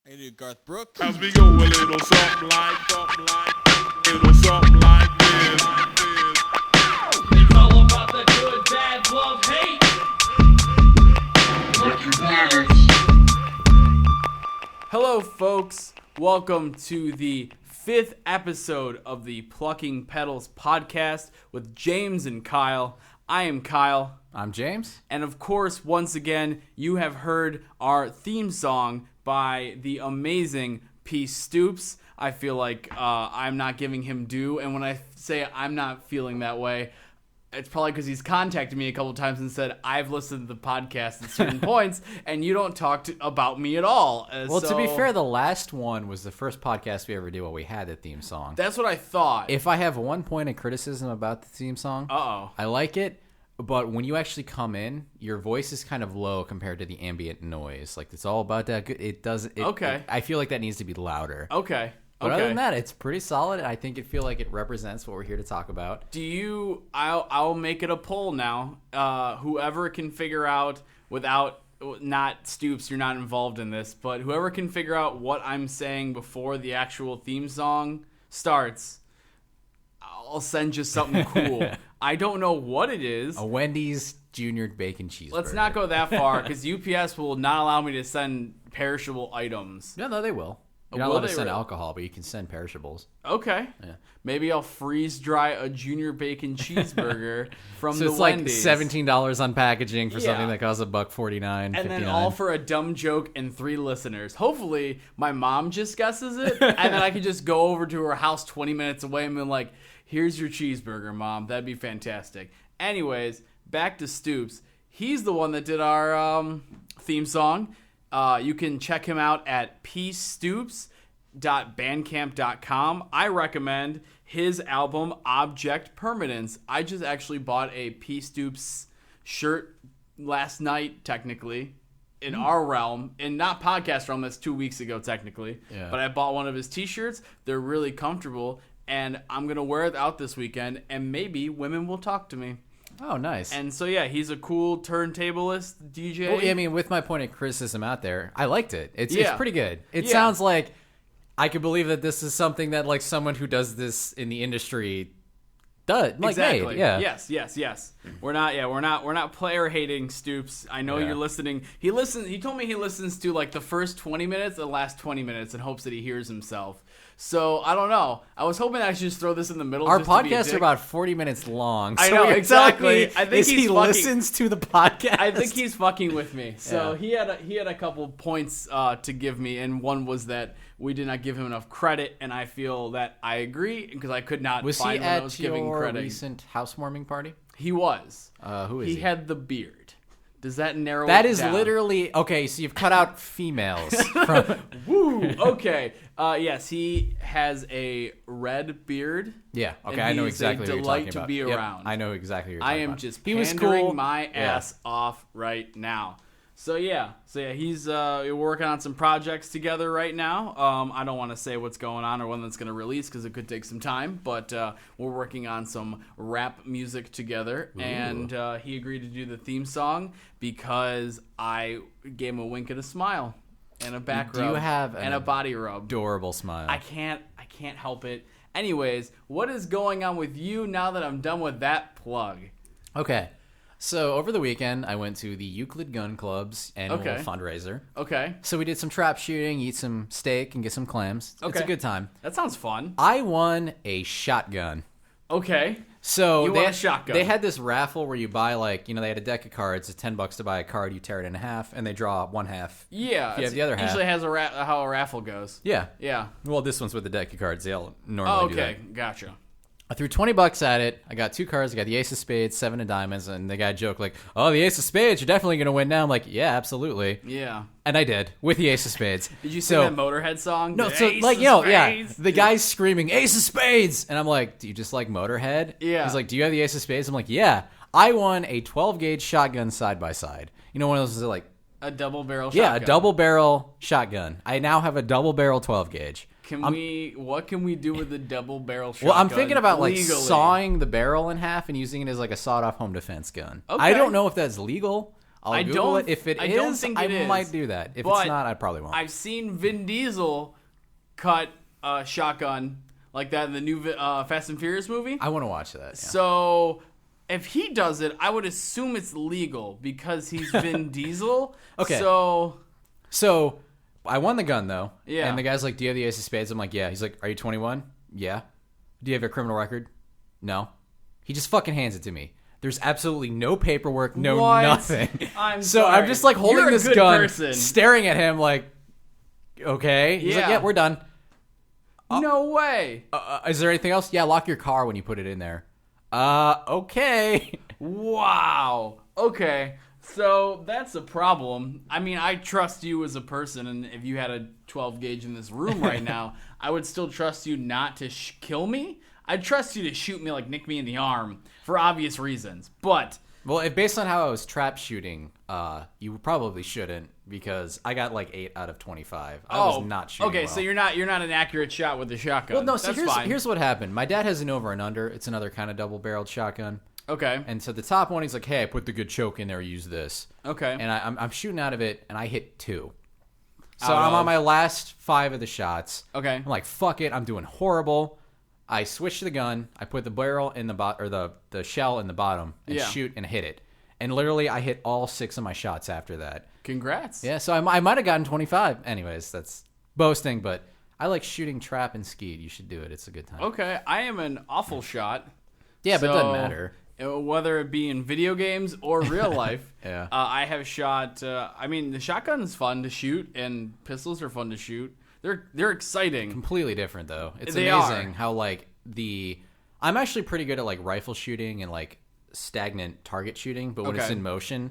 Hey, dude, Garth Brooks. As we go a little something like little something like this. It's all about the good, bad, love, hate. Hello, folks. Welcome to the 5th episode of the Plucking Petals podcast with James and Kyle. I am Kyle. I'm James. And of course, once again, you have heard our theme song by the amazing P. Stoops. I feel like I'm not giving him due. And when I say I'm not feeling that way, it's probably because he's contacted me a couple times and said, I've listened to the podcast at certain points, and you don't talk about me at all. Well, to be fair, the last one was the first podcast we ever did while we had the theme song. That's what I thought. If I have one point of criticism about the theme song, I like it, but when you actually come in, your voice is kind of low compared to the ambient noise. Like, it's all about that. It doesn't. Okay. I feel like that needs to be louder. Okay. But other than that, it's pretty solid. I think it feels like it represents what we're here to talk about. I'll make it a poll now. Whoever can figure out not Stoops, you're not involved in this, but whoever can figure out what I'm saying before the actual theme song starts, I'll send you something cool. I don't know what it is. A Wendy's Junior Bacon Cheeseburger. Let's not go that far, because UPS will not allow me to send perishable items. No, they will. You're not allowed to send alcohol, but you can send perishables. Okay. Yeah. Maybe I'll freeze dry a Junior Bacon Cheeseburger from the Wendy's. So it's like $17 on packaging for something that costs $1.49. And $59. then all for a dumb joke and 3 listeners. Hopefully, my mom just guesses it, and then I can just go over to her house 20 minutes away and be like, here's your cheeseburger, Mom. That'd be fantastic. Anyways, back to Stoops. He's the one that did our theme song. You can check him out at pstoops.bandcamp.com. I recommend his album Object Permanence. I just actually bought a P. Stoops shirt last night, technically, in our realm. In not podcast realm, that's 2 weeks ago, technically. Yeah. But I bought one of his t-shirts. They're really comfortable, and I'm going to wear it out this weekend, and maybe women will talk to me. Oh, nice. And so, yeah, he's a cool turntablist DJ. Well, yeah, I mean, with my point of criticism out there, I liked it. It's pretty good. It Yeah. sounds like I could believe that this is something that, like, someone who does this in the industry does. Like, Exactly. made. Yeah. Yes. We're not player hating Stoops. I know you're listening. He told me he listens to like the first 20 minutes, the last 20 minutes, and hopes that he hears himself. So I don't know. I was hoping I should just throw this in the middle. Our just to be a podcasts dick. are about 40 minutes long. I so know, you're exactly. telling me I think he listens to the podcast. I think he's fucking with me. So Yeah. he had a couple points to give me, and one was that we did not give him enough credit, and I feel that I agree because I could not Was find he when I at was giving your credit. recent housewarming party? He was. Who is he? He had the beard. Does that narrow That it is down? literally... Okay, so you've cut out females. from, Woo! Okay. Yes, he has a red beard. yeah, okay, And I know he's exactly a what you're delight talking to about. be Yep, around. I know exactly what you're I talking am about. just He was pandering cool. my ass off right now. So yeah, he's we're working on some projects together right now. I don't want to say what's going on or when that's going to release because it could take some time, but we're working on some rap music together. Ooh. And he agreed to do the theme song because I gave him a wink and a smile and a back Do rub you have and a body rub. Adorable smile. I can't help it. Anyways, what is going on with you now that I'm done with that plug? Okay. So over the weekend, I went to the Euclid Gun Club's annual fundraiser. Okay. So we did some trap shooting, eat some steak, and get some clams. It's a Okay. good time. That sounds fun. I won a shotgun. Okay. So You they won a had, shotgun. They had this raffle where you buy they had a deck of cards. It's $10 to buy a card. You tear it in half, and they draw one half. Yeah. If you have the other half. Usually has how a raffle goes. Yeah. Yeah. Well, this one's with the deck of cards. They'll normally Oh, do okay. that. Gotcha. I threw $20 at it. I got 2 cards. I got the Ace of Spades, 7 of Diamonds, and the guy joked like, "Oh, the Ace of Spades, you're definitely gonna win now." I'm like, "Yeah, absolutely." Yeah. And I did with the Ace of Spades. Did you sing that Motorhead song? No, The so Ace like of yeah, Spades? the guy's screaming Ace of Spades, and I'm like, "Do you just like Motorhead?" Yeah. He's like, "Do you have the Ace of Spades?" I'm like, "Yeah." I won a 12 gauge shotgun side by side. You know, one of those that like A double barrel yeah, shotgun. a double barrel shotgun. I now have a double barrel 12 gauge. What can we do with the double barrel shotgun? Well, I'm thinking about like legally? sawing the barrel in half and using it as like a sawed-off home defense gun. Okay. I don't know if that's legal. I'll Google it. If I don't think it is. might do that. If But it's not, I probably won't. I've seen Vin Diesel cut a shotgun like that in the new Fast and Furious movie. I want to watch that. Yeah. So if he does it, I would assume it's legal because he's Vin Diesel. Okay. So I won the gun, though. Yeah. And the guy's like, do you have the ace of spades? I'm like, yeah. He's like, are you 21? Yeah. Do you have a criminal record? No. He just fucking hands it to me. There's absolutely no paperwork, nothing. I'm I'm just like holding this gun, person. staring at him like, okay. He's like, yeah, we're done. No way. Is there anything else? Yeah, lock your car when you put it in there. Okay. Wow. Okay. So that's a problem. I mean, I trust you as a person, and if you had a 12 gauge in this room right now, I would still trust you not to kill me. I'd trust you to shoot me, like nick me in the arm, for obvious reasons. But well, based on how I was trap shooting, you probably shouldn't, because I got like 8 out of 25. I was not shooting. Okay, well. so you're not an accurate shot with the shotgun. Well, no. So that's fine. here's what happened. My dad has an over and under. It's another kind of double-barreled shotgun. Okay. And so the top one, he's like, hey, I put the good choke in there, use this. Okay. And I'm shooting out of it, and I hit 2. So I'm on my last 5 of the shots. Okay. I'm like, fuck it, I'm doing horrible. I switch the gun, I put the barrel in the shell in the bottom, and shoot and hit it. And literally, I hit all 6 of my shots after that. Congrats. Yeah, so I might have gotten 25. Anyways, that's boasting, but I like shooting trap and skeet. You should do it. It's a good time. Okay, I am an awful shot. Yeah, but it doesn't matter. Whether it be in video games or real life, Yeah. I have shot. I mean, the shotgun's fun to shoot, and pistols are fun to shoot. They're exciting. Completely different though. It's They amazing are. how like I'm actually pretty good at like rifle shooting and like stagnant target shooting, but when it's in motion,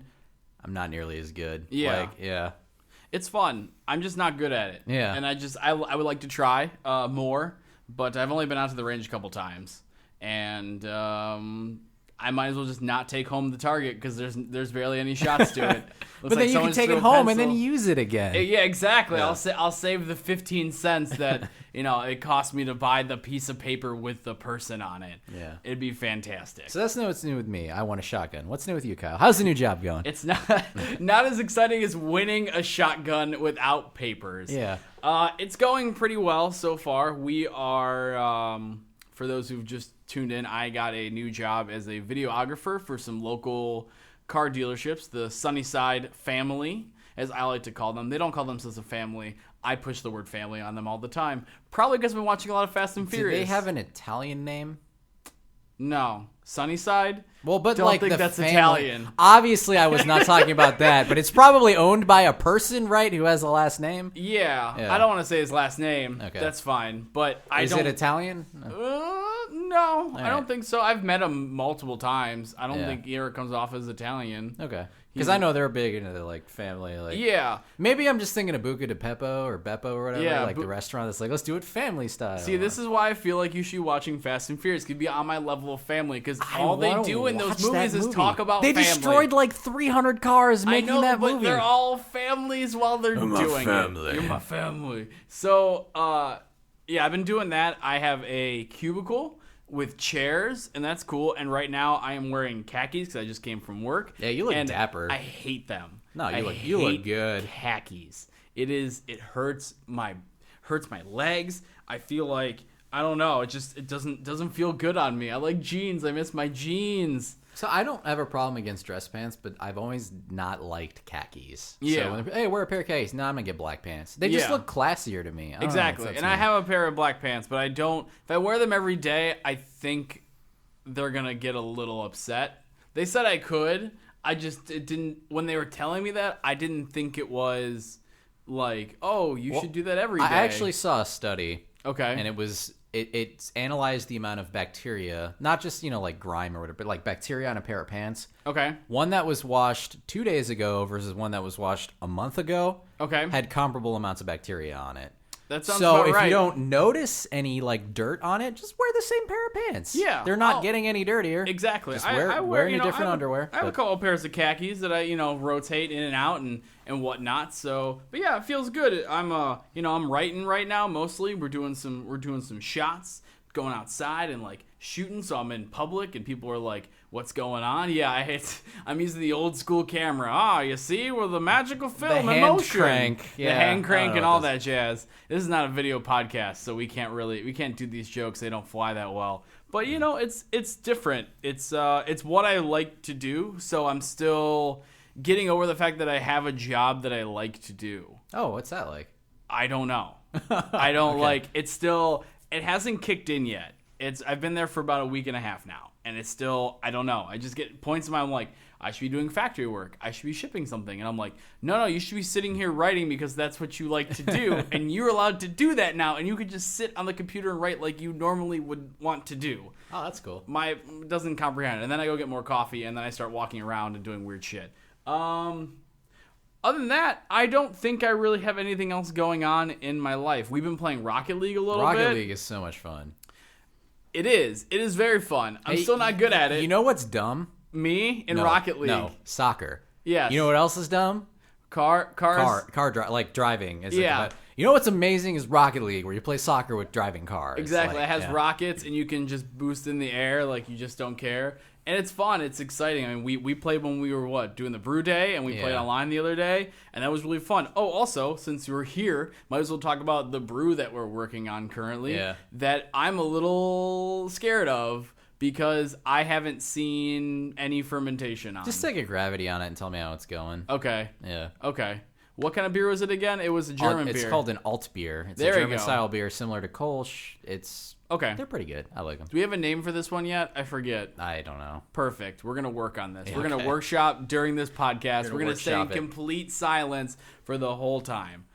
I'm not nearly as good. Yeah. Like, yeah. It's fun. I'm just not good at it. Yeah. And I would like to try more, but I've only been out to the range a couple times, and I might as well just not take home the target because there's barely any shots to it. But then you can take it home and then use it again. Yeah, exactly. Yeah. I'll save the 15 cents that it cost me to buy the piece of paper with the person on it. Yeah, it'd be fantastic. So that's what's new with me. I want a shotgun. What's new with you, Kyle? How's the new job going? It's not as exciting as winning a shotgun without papers. Yeah. It's going pretty well so far. We are, for those who've just tuned in, I got a new job as a videographer for some local car dealerships, the Sunnyside family, as I like to call them. They don't call themselves a family. I push the word family on them all the time. Probably because I've been watching a lot of Fast and Furious. Do they have an Italian name? No. Sunnyside? Well, but don't like think the that's family. Italian. Obviously, I was not talking about that, but it's probably owned by a person, right, who has a last name? Yeah. I don't want to say his last name. Okay. That's fine. But Is it Italian? No, I don't think so. I've met him multiple times. I don't think he ever comes off as Italian. Okay. Because I know they're big into the like family. Like, yeah. Maybe I'm just thinking of Buca de Beppo or Beppo or whatever. Yeah, like the restaurant that's like, let's do it family style. See, this is why I feel like you should be watching Fast and Furious. Could be on my level of family because all they do in those movies is talk about they family. They destroyed like 300 cars making that movie. But they're all families while they're doing it. You're my family. So, yeah, I've been doing that. I have a cubicle with chairs, and that's cool. And right now, I am wearing khakis because I just came from work. Yeah, you look dapper. I hate them. No, you look good. Khakis. It hurts my legs. I feel like I don't know. It doesn't feel good on me. I like jeans. I miss my jeans. So I don't have a problem against dress pants, but I've always not liked khakis. Yeah. So hey, wear a pair of khakis. No, I'm gonna get black pants. They just look classier to me. Exactly. And I have a pair of black pants, but I don't. If I wear them every day, I think they're gonna get a little upset. They said I could. It didn't. When they were telling me that, I didn't think it was like, oh, you should do that every day. I actually saw a study. Okay. And it analyzed the amount of bacteria, not just, like grime or whatever, but like bacteria on a pair of pants. Okay. One that was washed 2 days ago versus one that was washed a month ago. Okay. Had comparable amounts of bacteria on it. That sounds about right. So if you don't notice any like dirt on it, just wear the same pair of pants. Yeah. They're not getting any dirtier. Exactly. Just wearing a different underwear. I have a couple pairs of khakis that I, rotate in and out and whatnot. So, but yeah, it feels good. I'm I'm writing right now mostly. We're doing some shots. going outside and like shooting, so I'm in public and people are like, what's going on? Yeah, I'm using the old school camera. You see, with the magical film in motion. The hand crank and all that jazz. This is not a video podcast, so we can't do these jokes. They don't fly that well. But it's different. It's what I like to do, so I'm still getting over the fact that I have a job that I like to do. Oh, what's that like? I don't know. I don't like it's still. It hasn't kicked in yet. I've been there for about a week and a half now, and it's still, I don't know. I just get points in my, I'm like, I should be doing factory work. I should be shipping something. And I'm like, no, you should be sitting here writing because that's what you like to do. And you're allowed to do that now. And you could just sit on the computer and write like you normally would want to do. Oh, that's cool. Doesn't comprehend it. And then I go get more coffee, and then I start walking around and doing weird shit. Other than that, I don't think I really have anything else going on in my life. We've been playing Rocket League a little bit. Rocket League is so much fun. It is. It is very fun. I'm still not good at it. You know what's dumb? Me in Rocket League. No, soccer. Yes. You know what else is dumb? Cars. Like driving. Yeah. You know what's amazing is Rocket League, where you play soccer with driving cars. Exactly. It has rockets, and you can just boost in the air like you just don't care. And it's fun. It's exciting. I mean, we played when we were, doing the brew day, and we played online the other day, and that was really fun. Oh, also, since we're here, might as well talk about the brew that we're working on currently that I'm a little scared of because I haven't seen any fermentation on. Just take a gravity on it and tell me how it's going. Okay. Yeah. Okay. What kind of beer was it again? It was a German beer. It's called an alt beer. It's there a German-style beer similar to Kolsch. Okay. They're pretty good. I like them. Do we have a name for this one yet? I forget. I don't know. Perfect. We're going to work on this. Yeah, We're going to workshop during this podcast. We're going to stay in it. complete silence for the whole time.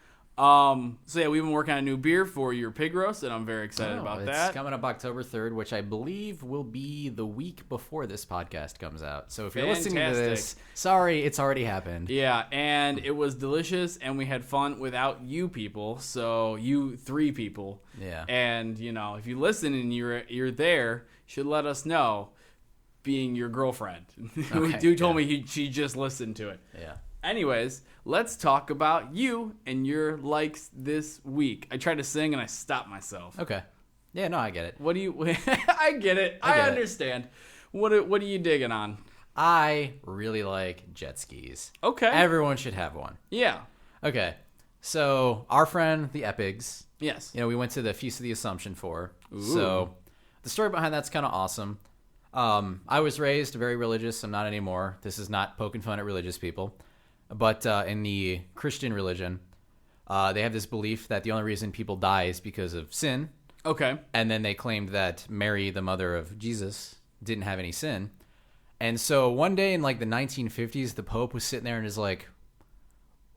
So yeah, we've been working on a new beer for your pig roast, and I'm very excited about that. It's coming up October 3rd, which I believe will be the week before this podcast comes out. So if you're listening to this, sorry, it's already happened. Yeah, and it was delicious, and we had fun without you people. So you 3 people. Yeah. And if you listen and you're there, you should let us know. Being your girlfriend, who told me she just listened to it. Yeah. Anyways, let's talk about you and your likes this week. I tried to sing and I stopped myself. Okay. Yeah, no, I get it. What do you... I get it. I understand. What are you digging on? I really like jet skis. Okay. Everyone should have one. Yeah. Okay. So, our friend, the Epigs. Yes. We went to the Feast of the Assumption for. Ooh. So, the story behind that's kind of awesome. I was raised very religious. I'm not anymore. This is not poking fun at religious people. But in the Christian religion, they have this belief that the only reason people die is because of sin. Okay. And then they claimed that Mary, the mother of Jesus, didn't have any sin. And so one day in like the 1950s, the Pope was sitting there and is like,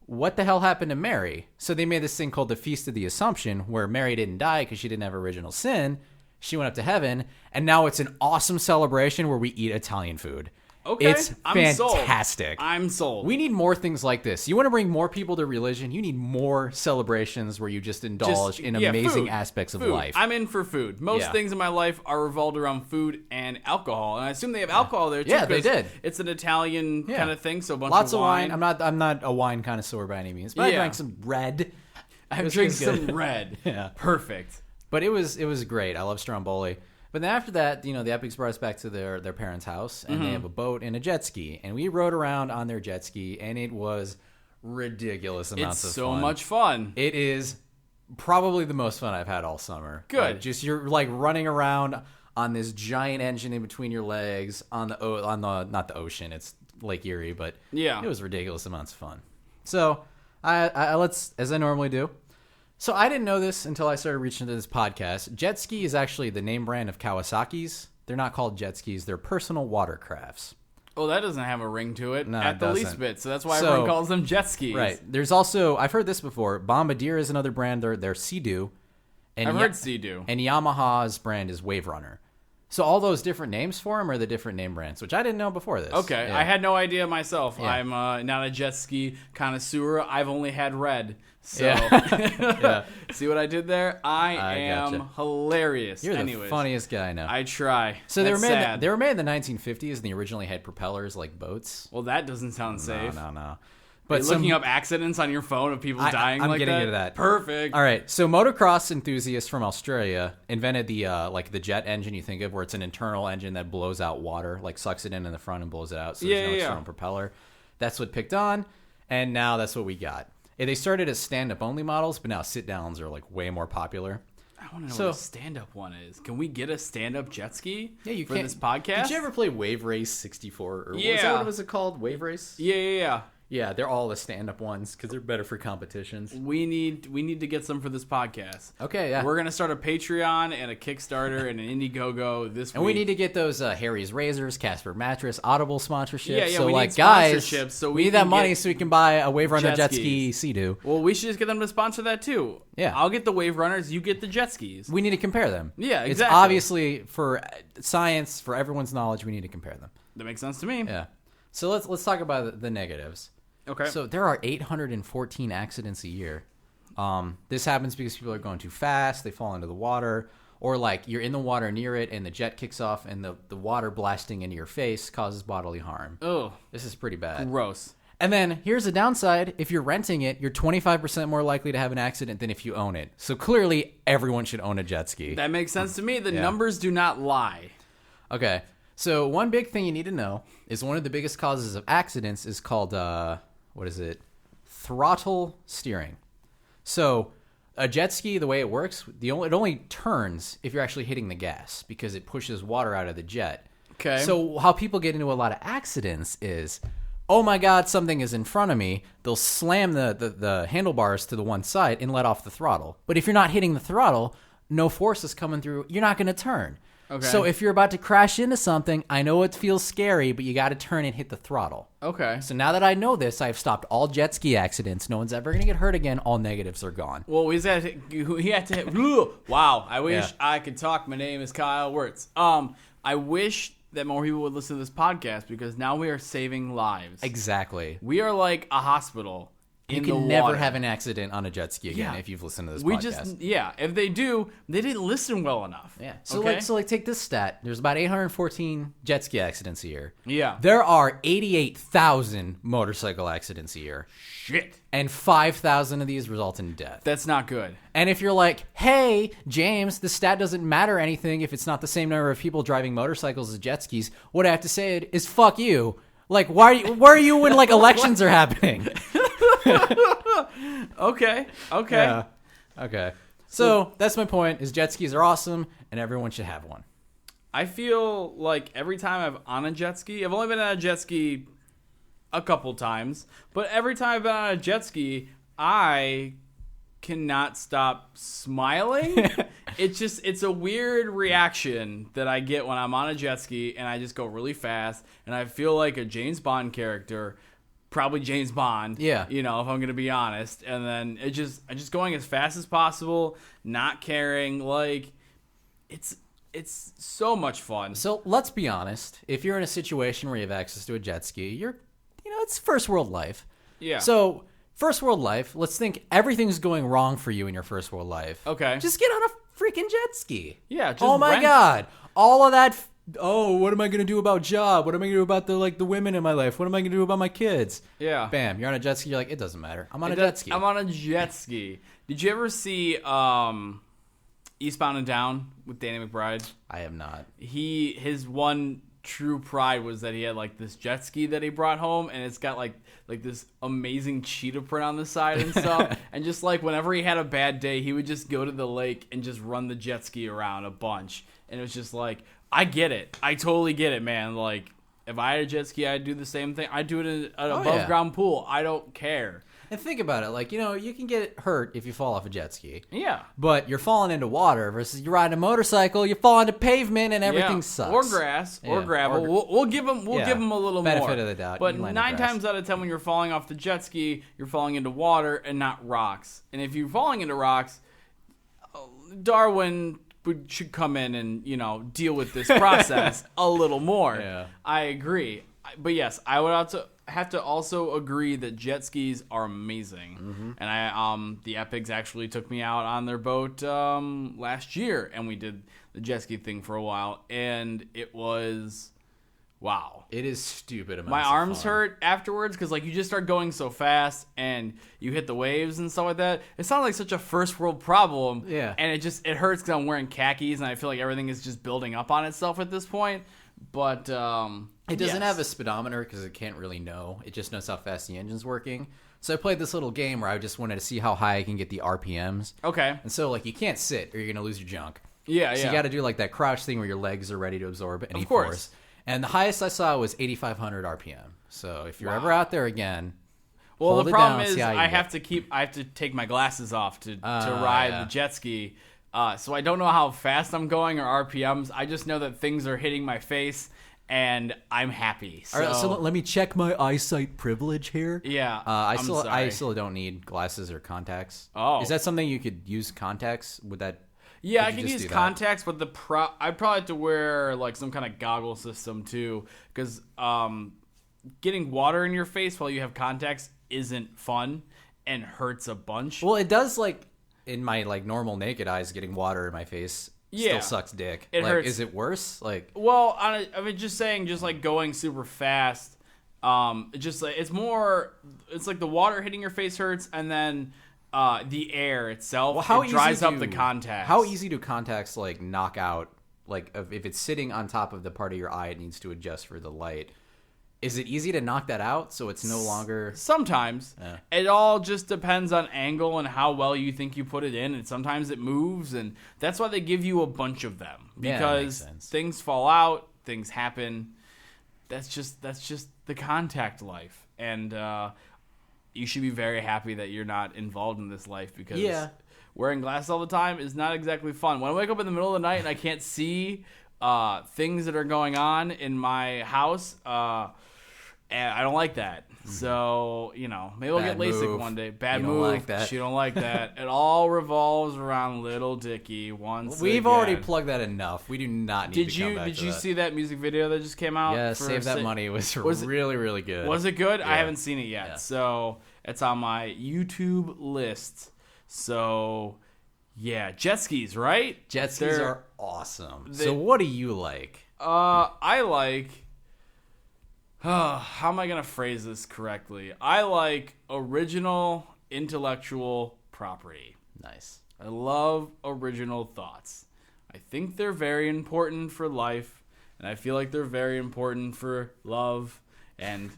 what the hell happened to Mary? So they made this thing called the Feast of the Assumption, where Mary didn't die because she didn't have original sin. She went up to heaven. And now it's an awesome celebration where we eat Italian food. Okay, it's fantastic. I'm sold. We need more things like this. You want to bring more people to religion? You need more celebrations where you just indulge in amazing aspects of life. I'm in for food. Most things in my life are revolved around food and alcohol, and I assume they have alcohol there too. Yeah, they did. It's an Italian kind of thing, so lots of wine. I'm not a wine connoisseur by any means, but I drank some red. I drank some red. Yeah, perfect. But it was great. I love Stromboli. But then after that, the Epics brought us back to their parents' house, and they have a boat and a jet ski. And we rode around on their jet ski, and it was ridiculous amounts of fun. It's so much fun. It is probably the most fun I've had all summer. Good. Just you're like running around on this giant engine in between your legs on the not the ocean, it's Lake Erie, but it was ridiculous amounts of fun. So I let's, as I normally do. So I didn't know this until I started reaching into this podcast. Jet ski is actually the name brand of Kawasaki's. They're not called jet skis. They're personal watercrafts. Oh, that doesn't have a ring to it at the least bit. So that's why So, everyone calls them jet skis. Right. There's also, I've heard this before, Bombardier is another brand. They're Sea-Doo. I've heard Sea-Doo. And Yamaha's brand is Wave Runner. So all those different names for them are the different name brands, which I didn't know before this. Okay. Yeah. I had no idea myself. Yeah. I'm not a jet ski connoisseur. I've only had red. So, see what I did there? I am gotcha. Hilarious. You're the funniest guy I know. I try. So That's sad. they were made in the 1950s, and they originally had propellers like boats. Well, that doesn't sound safe. No. But looking up accidents on your phone of people dying I'm like getting that? into that. Perfect. All right. So motocross enthusiasts from Australia invented the the jet engine you think of, where it's an internal engine that blows out water, like sucks it in the front and blows it out. So there's no external propeller. That's what picked on, and now that's what we got. They started as stand-up only models, but now sit-downs are like way more popular. I want to know what a stand-up one is. Can we get a stand-up jet ski for this podcast? Did you ever play Wave Race 64? Or was that what was it called? Wave Race? Yeah. Yeah, they're all the stand-up ones because they're better for competitions. We need to get some for this podcast. Okay, yeah. We're gonna start a Patreon and a Kickstarter and an Indiegogo this week. And we need to get those Harry's Razors, Casper Mattress, Audible sponsorships. Yeah. So we like need guys, sponsorships, so we need that money so we can buy a Wave Runner jet ski Sea-Doo. Well, we should just get them to sponsor that too. Yeah. I'll get the Wave Runners. You get the jet skis. We need to compare them. Yeah, exactly. It's obviously for science, for everyone's knowledge, we need to compare them. That makes sense to me. Yeah. So let's talk about the negatives. Okay. So there are 814 accidents a year. This happens because people are going too fast, they fall into the water, or like you're in the water near it and the jet kicks off and the water blasting into your face causes bodily harm. Oh, this is pretty bad. Gross. And then here's the downside. If you're renting it, you're 25% more likely to have an accident than if you own it. So clearly everyone should own a jet ski. That makes sense to me. The numbers do not lie. Okay. So one big thing you need to know is one of the biggest causes of accidents is called throttle steering. So a jet ski, the way it works, it only turns if you're actually hitting the gas because it pushes water out of the jet. Okay. So how people get into a lot of accidents is, oh my God, something is in front of me. They'll slam the handlebars to the one side and let off the throttle. But if you're not hitting the throttle, no force is coming through. You're not going to turn. Okay. So if you're about to crash into something, I know it feels scary, but you got to turn and hit the throttle. Okay. So now that I know this, I've stopped all jet ski accidents. No one's ever going to get hurt again. All negatives are gone. Well, he had to. Wow. I wish I could talk. My name is Kyle Wertz. I wish that more people would listen to this podcast because now we are saving lives. Exactly. We are like a hospital. You can never have an accident on a jet ski again if you've listened to this podcast. If they do, they didn't listen well enough. Yeah. So take this stat. There's about 814 jet ski accidents a year. Yeah. There are 88,000 motorcycle accidents a year. Shit. And 5,000 of these result in death. That's not good. And if you're like, hey, James, the stat doesn't matter anything if it's not the same number of people driving motorcycles as jet skis, what I have to say is fuck you. Like, where are you when like elections are happening? Okay. Yeah. Okay. So that's my point, is jet skis are awesome and everyone should have one. I feel like every time I'm on a jet ski, I've only been on a jet ski a couple times, but every time I've been on a jet ski, I cannot stop smiling. It's a weird reaction that I get when I'm on a jet ski and I just go really fast and I feel like a James Bond character. Probably James Bond. Yeah. You know, if I'm gonna be honest. And then I'm just going as fast as possible, not caring. Like, it's so much fun. So let's be honest. If you're in a situation where you have access to a jet ski, it's first world life. Yeah. So first world life, let's think everything's going wrong for you in your first world life. Okay. Just get on a freaking jet ski. Yeah. Just oh my rent. God. All of that. Oh, what am I going to do about job? What am I going to do about the women in my life? What am I going to do about my kids? Yeah. Bam. You're on a jet ski. You're like, it doesn't matter. I'm on a jet ski. I'm on a jet ski. Did you ever see Eastbound and Down with Danny McBride? I have not. His one true pride was that he had like this jet ski that he brought home, and it's got like this amazing cheetah print on the side and stuff. And just like whenever he had a bad day, he would just go to the lake and just run the jet ski around a bunch. And it was just like, I get it. I totally get it, man. Like, if I had a jet ski, I'd do the same thing. I'd do it in an above-ground pool. I don't care. And think about it. Like, you can get hurt if you fall off a jet ski. Yeah. But you're falling into water versus you ride a motorcycle, you fall into pavement, and everything sucks. Or grass, or gravel. We'll give them a little benefit more. Of the doubt. But 9 times out of 10 when you're falling off the jet ski, you're falling into water and not rocks. And if you're falling into rocks, Darwin should come in and, deal with this process a little more. Yeah. I agree. But yes, I would have to also agree that jet skis are amazing. Mm-hmm. And the Epics actually took me out on their boat last year, and we did the jet ski thing for a while, and it was Wow. It is stupid amounts My of arms fun. hurt afterwards because like you just start going so fast and you hit the waves and stuff like that. It sounds like such a first world problem. Yeah. And it hurts because I'm wearing khakis and I feel like everything is just building up on itself at this point. But it doesn't have a speedometer because it can't really know. It just knows how fast the engine's working. So I played this little game where I just wanted to see how high I can get the RPMs. Okay. And so like you can't sit or you're gonna lose your junk. Yeah, So you got to do like that crouch thing where your legs are ready to absorb any Of course. force. And the highest I saw was 8,500 RPM. So if you're ever out there again, well, hold the it problem down, is see how you I get. have to take my glasses off to ride the jet ski. So I don't know how fast I'm going or RPMs. I just know that things are hitting my face and I'm happy. So, All right, so let me check my eyesight privilege here. Yeah, I sorry. still don't need glasses or contacts. Oh. Is that something you could use contacts? Would that? Yeah, I could you can just use do that? contacts, but I'd probably have to wear like some kind of goggle system too, because getting water in your face while you have contacts isn't fun and hurts a bunch. Well, it does like in my like normal naked eyes, getting water in my face Yeah. still sucks dick. It like, hurts. Is it worse? Like, Well, I mean, just saying, just like going super fast. Just like it's like the water hitting your face hurts, and then the air itself it dries up the contacts. How easy do contacts like knock out? Like if it's sitting on top of the part of your eye, it needs to adjust for the light. Is it easy to knock that out so it's no longer? Sometimes. Yeah. It all just depends on angle and how well you think you put it in, and sometimes it moves, and that's why they give you a bunch of them, Yeah, that makes because sense. things fall out, things happen. That's just the contact life, and you should be very happy that you're not involved in this life, because wearing glasses all the time is not exactly fun. When I wake up in the middle of the night and I can't see things that are going on in my house, and I don't like that. So, maybe I'll get Bad LASIK move. one day. Bad You don't move. like that. She don't like that. It all revolves around little Dickie once We've again. already plugged that enough. We do not need to come back Did to you that. see that music video that just came out? Yeah, for Save That Money was it- really, really good. Was it good? I Yeah. haven't seen it yet. Yeah. So it's on my YouTube list. So yeah, jet skis, right? Jet skis They're- are awesome. So what do you like? I like. How am I gonna phrase this correctly? I like original intellectual property. Nice. I love original thoughts. I think they're very important for life, and I feel like they're very important for love. And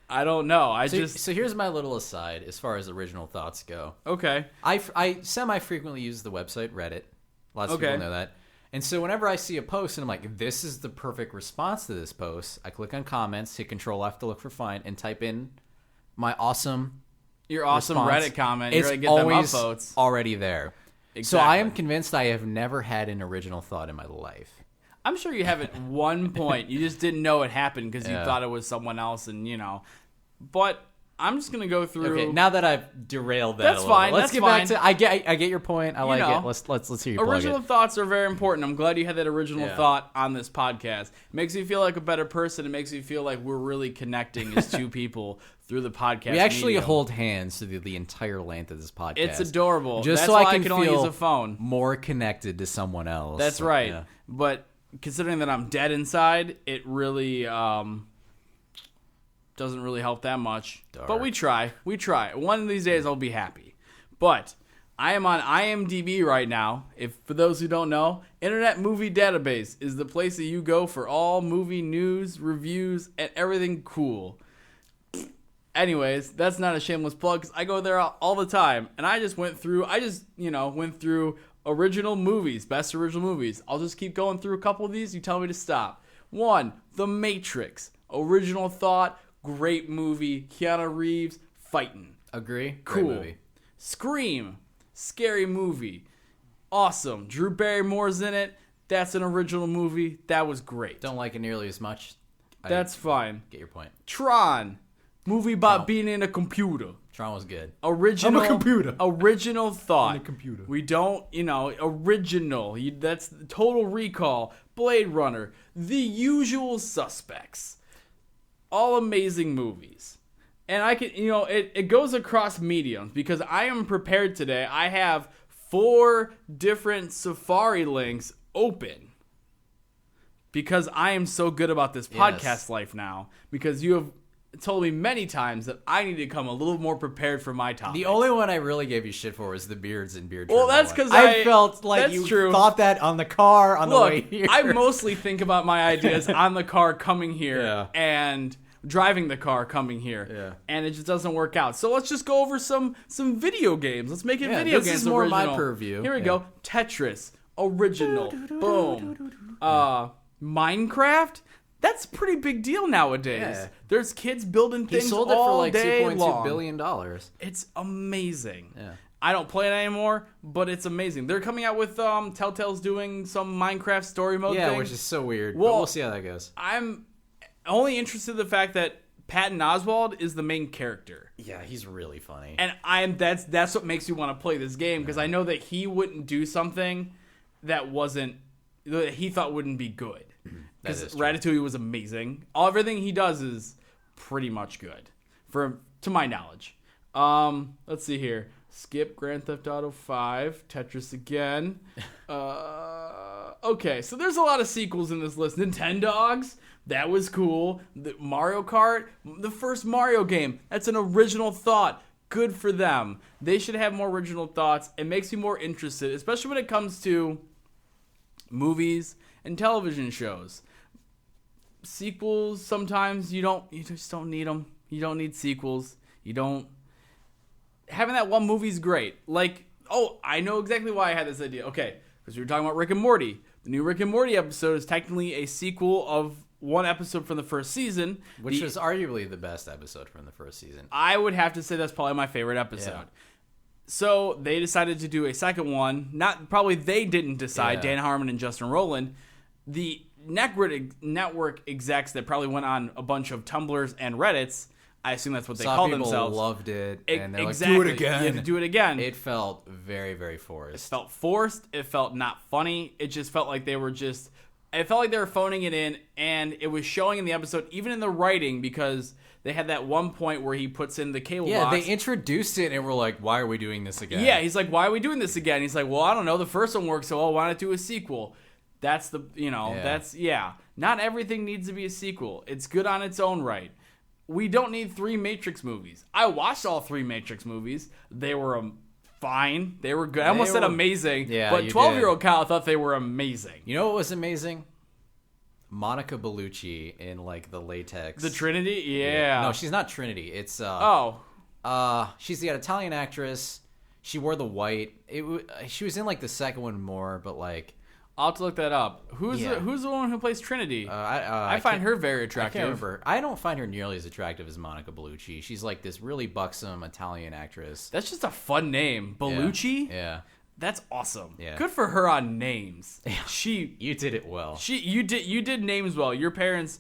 I don't know. So here's my little aside as far as original thoughts go. Okay. I semi-frequently use the website Reddit. Lots of people know that. And so whenever I see a post and I'm like, this is the perfect response to this post, I click on comments, hit Control F to look for find, and type in my awesome Your awesome response. Reddit comment. It's You're gonna get them always upvotes. already there. So I am Exactly. convinced I have never had an original thought in my life. I'm sure you have at one point. You just didn't know it happened because you Yeah. thought it was someone else, and But I'm just gonna go through. Okay, now that I've derailed that, That's a little fine, bit, let's that's get fine. back to. I get your point. I like know. it. Let's hear you plug Original it. thoughts are very important. I'm glad you had that original Yeah. thought on this podcast. It makes me feel like a better person. It makes me feel like we're really connecting as two people through the podcast. We actually medium. hold hands through the entire length of this podcast. It's adorable. Just That's so why I can only feel use a phone. more connected to someone else. That's right. Yeah. But considering that I'm dead inside, it really doesn't really help that much. Dark. But we try. We try. One of these days I'll be happy. But I am on IMDb right now. If for those who don't know, Internet Movie Database is the place that you go for all movie news, reviews, and everything cool. Anyways, that's not a shameless plug because I go there all the time, and I just went through original movies, best original movies. I'll just keep going through a couple of these. You tell me to stop. 1, The Matrix, original thought, great movie. Keanu Reeves fighting, Agree. cool. Great movie. Scream, scary movie, awesome. Drew Barrymore's in it. That's an original movie. That was great. Don't like it nearly as much. That's fine. Get your point. Tron, movie about being in a computer. Tron was good. Original. I'm a computer. Original thought. I'm a computer. We don't, original. That's Total Recall, Blade Runner, The Usual Suspects. All amazing movies. And I can, it goes across mediums because I am prepared today. I have 4 different Safari links open. because I am so good about this podcast life now, because you have told me many times that I need to come a little more prepared for my topics. The only one I really gave you shit for was the beards and beard. Well, that's because I felt like you thought that on the car on the way here. I mostly think about my ideas on the car coming here and driving the car coming here, and it just doesn't work out. So let's just go over some video games. Let's make it video games. This is more original. my purview. Here we go. Tetris, original, boom. Minecraft. That's a pretty big deal nowadays. Yeah. There's kids building things all day long. He sold it for like $2.2 billion. It's amazing. Yeah. I don't play it anymore, but it's amazing. They're coming out with Telltale's doing some Minecraft story mode thing. Yeah, which is so weird. Well, but we'll see how that goes. I'm only interested in the fact that Patton Oswalt is the main character. Yeah, he's really funny. And that's what makes me want to play this game, because I know that he wouldn't do something that he thought wouldn't be good. Because Ratatouille was amazing. Everything he does is pretty much good, to my knowledge. Let's see here. Skip Grand Theft Auto 5, Tetris again. Okay, so there's a lot of sequels in this list. Nintendogs, that was cool. The Mario Kart, the first Mario game, that's an original thought. Good for them. They should have more original thoughts. It makes me more interested, especially when it comes to movies and television shows. Sequels, sometimes you just don't need them. You don't need sequels. Having that one movie's great. Like, I know exactly why I had this idea. Okay, because we were talking about Rick and Morty. The new Rick and Morty episode is technically a sequel of one episode from the first season. Which was arguably the best episode from the first season. I would have to say that's probably my favorite episode. Yeah. So they decided to do a second one. Probably they didn't decide, Dan Harmon and Justin Roiland. The network execs that probably went on a bunch of Tumblrs and Reddits, I assume that's what they call themselves. People loved it, and they're exactly. Like, do it again. You have to do it again. It felt very, very forced. It felt forced. It felt not funny. It just felt like they were phoning it in, and it was showing in the episode, even in the writing, because they had that one point where he puts in the cable box. Yeah, they introduced it, and we're like, why are we doing this again? Yeah, he's like, why are we doing this again? He's like, well, I don't know. The first one worked, so why not do a sequel? That's not everything needs to be a sequel. It's good on its own right. We don't need 3 Matrix movies. I watched all 3 Matrix movies. They were fine. They were good. I almost said amazing, but 12-year-old Kyle thought they were amazing. You know what was amazing? Monica Bellucci in like the latex. The Trinity? Yeah. No, she's not Trinity. It's she's the Italian actress. She wore the white. She was in like the second one more, but like I'll have to look that up. Who's the one who plays Trinity? I find her very attractive. I can't remember. I don't find her nearly as attractive as Monica Bellucci. She's like this really buxom Italian actress. That's just a fun name. Bellucci? Yeah. That's awesome. Yeah. Good for her on names. Yeah. You did it well. You did names well. Your parents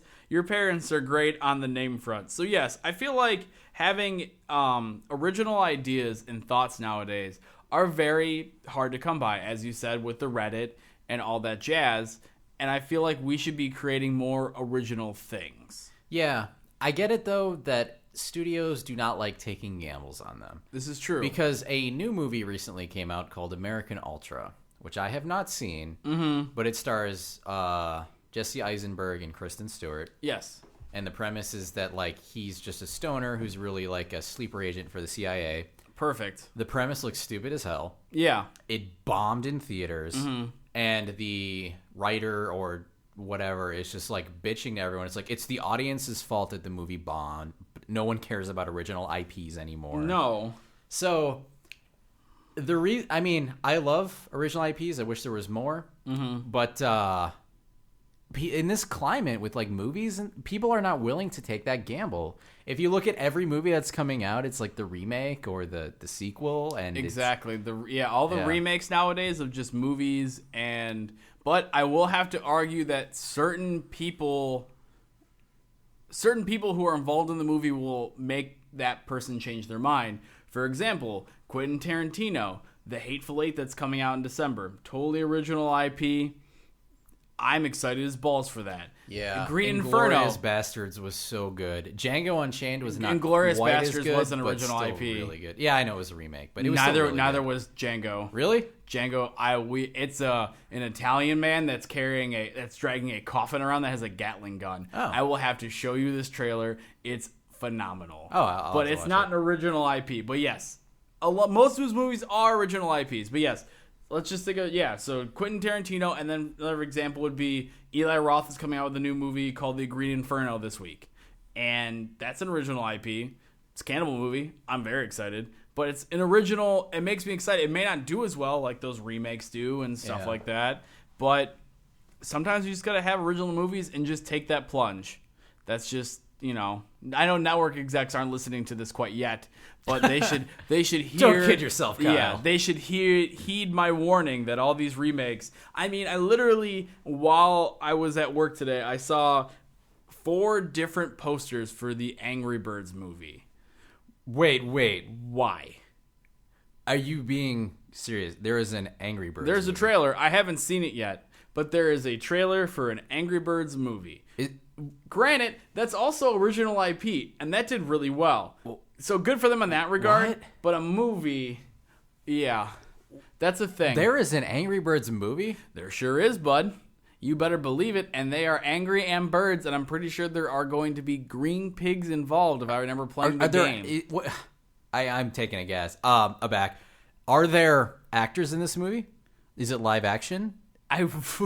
are great on the name front. So yes, I feel like having original ideas and thoughts nowadays are very hard to come by, as you said, with the Reddit and all that jazz. And I feel like we should be creating more original things. Yeah. I get it, though, that studios do not like taking gambles on them. This is true. Because a new movie recently came out called American Ultra, which I have not seen, but it stars Jesse Eisenberg and Kristen Stewart. Yes. And the premise is that, like, he's just a stoner who's really like a sleeper agent for the CIA. Perfect. The premise looks stupid as hell. Yeah. It bombed in theaters. And the writer or whatever is just like bitching to everyone. It's like, it's the audience's fault that the movie bombed. No one cares about original IPs anymore. No. So I love original IPs. I wish there was more. But in this climate with like movies, people are not willing to take that gamble. If you look at every movie that's coming out, it's like the remake or the sequel, and exactly all the remakes nowadays of just movies. But I will have to argue that certain people who are involved in the movie will make that person change their mind. For example, Quentin Tarantino, The Hateful Eight that's coming out in December, totally original IP. I'm excited as balls for that. Yeah, Green Inferno. Inglourious Bastards was so good. Django Unchained was not Inglourious quite Bastards as good, was an but original still IP. really good. Yeah, I know it was a remake, but it was neither still really neither good. was Django. Really? Django, it's an Italian man that's dragging a coffin around that has a Gatling gun. Oh. I will have to show you this trailer. It's phenomenal. Oh, I'll but have to it's watch not it. an original IP. But yes, most of his movies are original IPs. But yes, let's just think of So Quentin Tarantino, and then another example would be Eli Roth is coming out with a new movie called The Green Inferno this week, and that's an original IP. It's a cannibal movie. I'm very excited. But it's an original. It makes me excited. It may not do as well like those remakes do and stuff like that. But sometimes you just got to have original movies and just take that plunge. That's just, I know network execs aren't listening to this quite yet, but they should hear. Don't kid yourself, Kyle. Yeah, they should heed my warning that all these remakes. I mean, I literally, while I was at work today, I saw 4 different posters for the Angry Birds movie. Wait. Why? Are you being serious? There is an Angry Birds There's movie. a trailer. I haven't seen it yet, but there is a trailer for an Angry Birds movie. Granted, that's also original IP, and that did really well. So good for them in that regard. What? But a movie, yeah, that's a thing. There is an Angry Birds movie? There sure is, bud. You better believe it. And they are angry and birds, and I'm pretty sure there are going to be green pigs involved if I remember playing the game. I'm taking a guess. Aback. Are there actors in this movie? Is it live action? I wish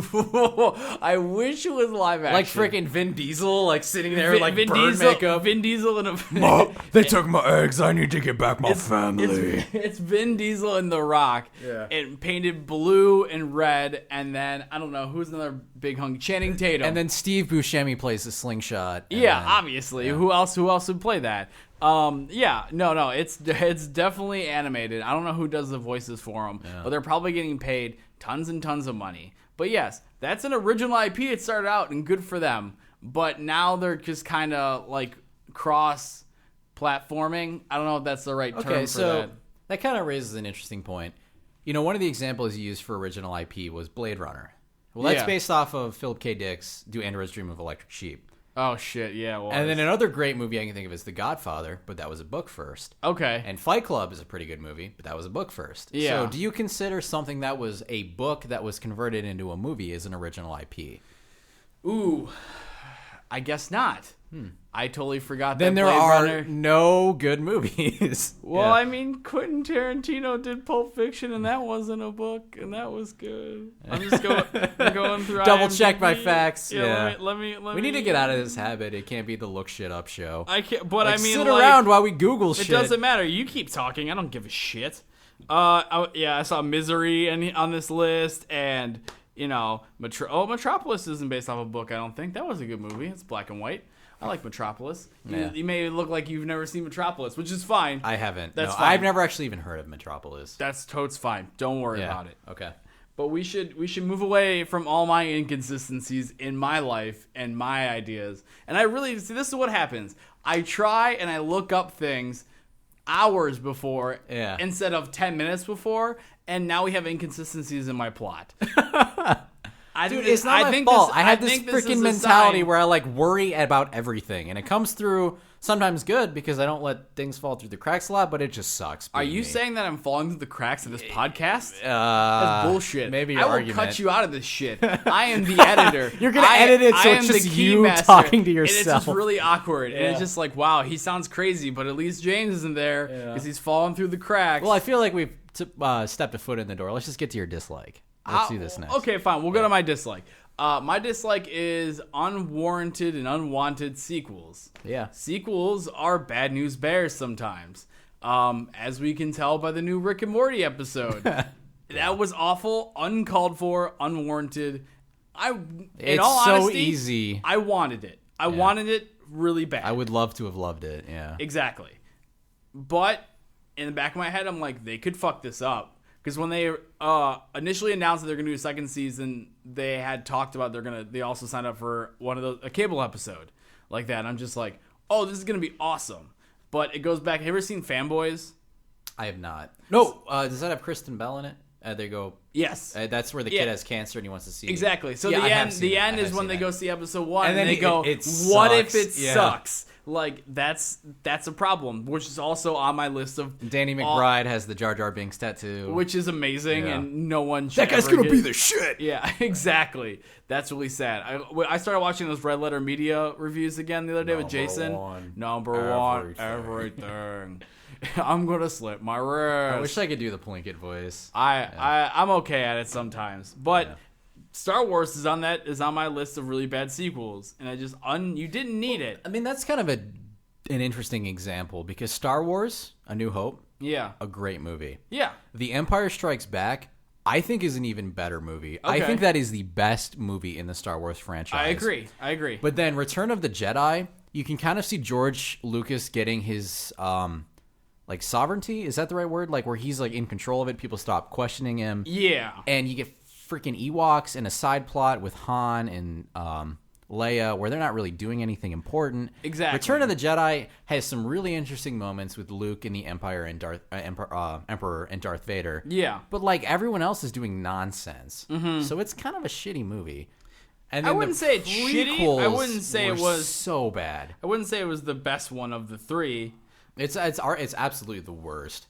it was live action. Like freaking Vin Diesel, like sitting there, like Vin bird Diesel, makeup. Vin Diesel in a. They took my eggs. I need to get back my family. It's Vin Diesel and The Rock. Yeah. And painted blue and red, and then I don't know who's another big hunk. Channing Tatum. And then Steve Buscemi plays the slingshot. Yeah, obviously. Yeah. Who else would play that? No, it's definitely animated. I don't know who does the voices for them, but they're probably getting paid tons and tons of money. But yes, that's an original IP. It started out, and good for them. But now they're just kind of like cross-platforming. I don't know if that's the right term for that. That kind of raises an interesting point. One of the examples you used for original IP was Blade Runner. Well, that's based off of Philip K. Dick's Do Androids Dream of Electric Sheep. Oh, shit, yeah. And then another great movie I can think of is The Godfather, but that was a book first. Okay. And Fight Club is a pretty good movie, but that was a book first. Yeah. So do you consider something that was a book that was converted into a movie as an original IP? Ooh, I guess not. I totally forgot that. Then there Blade are Runner... no good movies. Well, I mean, Quentin Tarantino did Pulp Fiction, and that wasn't a book, and that was good. I'm just going through. Double IMDb. check my facts. Yeah. Let me. We need to get out of this habit. It can't be the look shit up show. I can't. But I mean, sit around while we Google shit. It doesn't matter. You keep talking. I don't give a shit. I saw Misery on this list, and Metropolis isn't based off a book. I don't think that was a good movie. It's black and white. I like Metropolis. You may look like you've never seen Metropolis, which is fine. I haven't. That's no, fine. I've never actually even heard of Metropolis. That's totes fine. Don't worry about it. Okay. But we should move away from all my inconsistencies in my life and my ideas. And I really see this is what happens. I try and I look up things hours before instead of 10 minutes before, and now we have inconsistencies in my plot. It's not my fault. I have this freaking mentality where I worry about everything, and it comes through sometimes good because I don't let things fall through the cracks a lot, but it just sucks. Are you saying that I'm falling through the cracks of this podcast? That's bullshit. Maybe your I will argument. cut you out of this shit. I am the editor. You're gonna edit it so it's just you talking to yourself. And it's just really awkward. And it's just like, wow, he sounds crazy, but at least James isn't there because he's falling through the cracks. Well, I feel like we've stepped a foot in the door. Let's just get to your dislike. Let's do this next. Okay, fine. We'll go to my dislike. My dislike is unwarranted and unwanted sequels. Yeah. Sequels are bad news bears sometimes. As we can tell by the new Rick and Morty episode. That was awful, uncalled for, unwarranted. In all honesty, easy. I wanted it. I wanted it really bad. I would love to have loved it, yeah. Exactly. But in the back of my head, I'm like, they could fuck this up. Because when they initially announced that they're going to do a second season, they had talked about they also signed up for a cable episode like that. And I'm just like, oh, this is going to be awesome. But it goes back. Have you ever seen Fanboys? I have not. No, does that have Kristen Bell in it? They go. Yes. That's where the kid has cancer and he wants to see. Exactly. So Yeah, the end is when they go see episode 1 and then they go, it what sucks. if it Yeah. sucks? Like, that's a problem, which is also on my list of... Danny McBride has the Jar Jar Binks tattoo. Which is amazing, Yeah. and no one should That guy's ever going to get- be the shit. Yeah, exactly. That's really sad. I started watching those Red Letter Media reviews again the other day with Jason. Number one, everything. I'm going to slip my wrist. I wish I could do the Plinkett voice. I'm okay at it sometimes, but Star Wars is on my list of really bad sequels, and I just you didn't need it. I mean, that's kind of an interesting example because Star Wars: A New Hope, Yeah, a great movie. yeah, The Empire Strikes Back, I think, is an even better movie. I Okay. think that is the best movie in the Star Wars franchise. I agree. But then Return of the Jedi, you can kind of see George Lucas getting his like sovereignty. Is that the right word? Like where he's like in control of it. People stop questioning him. Yeah, And you get freaking Ewoks and a side plot with Han and Leia where they're not really doing anything important. Exactly. Return of the Jedi has some really interesting moments with Luke and the Empire and Emperor and Darth Vader. yeah. But like everyone else is doing nonsense. So it's kind of a shitty movie. And then I wouldn't say it's shitty. I prequels wouldn't say it were was so bad. I wouldn't say it was the best one of the 3. It's absolutely the worst.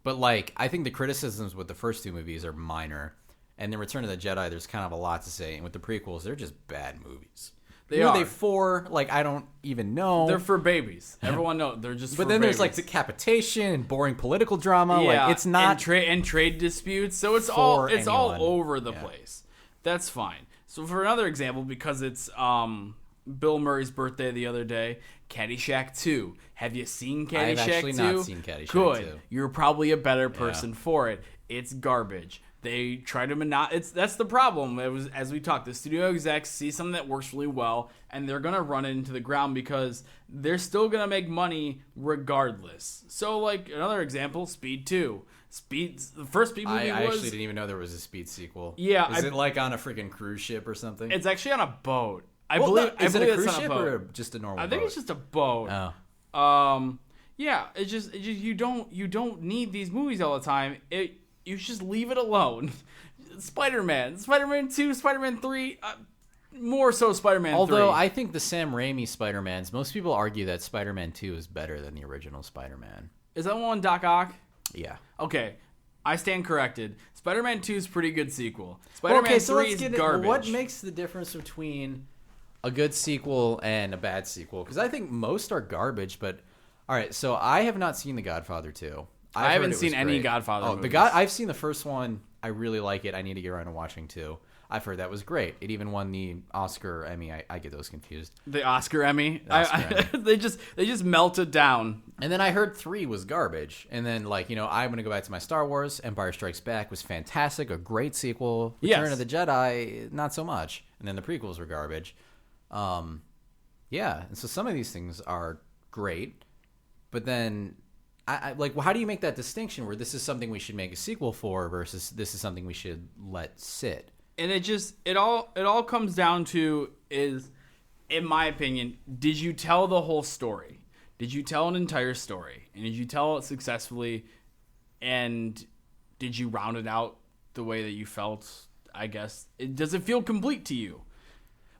But like I think the criticisms with the first 2 movies are minor. And then Return of the Jedi, there's kind of a lot to say. And with the prequels, they're just bad movies. They Who are. they for? Like, I don't even know. They're for babies. Everyone knows they're just. But for then babies. there's like decapitation and boring political drama. Yeah, Like, it's not. and trade disputes. So it's for all anyone. over the place. That's fine. So for another example, because it's Bill Murray's birthday the other day, Caddyshack 2. Have you seen Caddyshack 2? I've actually not seen Caddyshack Good. 2. You're probably a better person for it. It's garbage. They try to that's the problem. It was, as we talked, the studio execs see something that works really well, and they're gonna run it into the ground because they're still gonna make money regardless. So, like another example, Speed 2. The first Speed movie I was. actually didn't even know there was a Speed sequel. Yeah, Is it like on a freaking cruise ship or something? It's actually on a boat. I Well, believe. Is I it believe a cruise it's on ship a boat. or just a normal boat? I think it's just a boat. Oh. Yeah. It's just you don't need these movies all the time. You just leave it alone. Spider-Man 2, Spider-Man 3, more so Spider-Man 3. Although I think the Sam Raimi Spider-Mans, most people argue that Spider-Man 2 is better than the original Spider-Man. Is that one Doc Ock? Yeah. Okay, I stand corrected. Spider-Man 2 is a pretty good sequel. Spider-Man 3 is garbage. What makes the difference between a good sequel and a bad sequel? Because I think most are garbage, but all right, so I have not seen The Godfather 2. I haven't seen any Godfather movies. I've seen the first one. I really like it. I need to get around to watching 2. I've heard that was great. It even won the Oscar Emmy. I get those confused. The Oscar Emmy. Oscar Emmy. They just melted down. And then I heard 3 was garbage. And then, like, I'm going to go back to my Star Wars. Empire Strikes Back was fantastic. A great sequel. Return Yes. of the Jedi, not so much. And then the prequels were garbage. Yeah. And so some of these things are great. But then, well, how do you make that distinction where this is something we should make a sequel for versus this is something we should let sit? And it all comes down to is, in my opinion, did you tell the whole story? Did you tell an entire story? And did you tell it successfully? And did you round it out the way that you felt? I guess. Does it feel complete to you?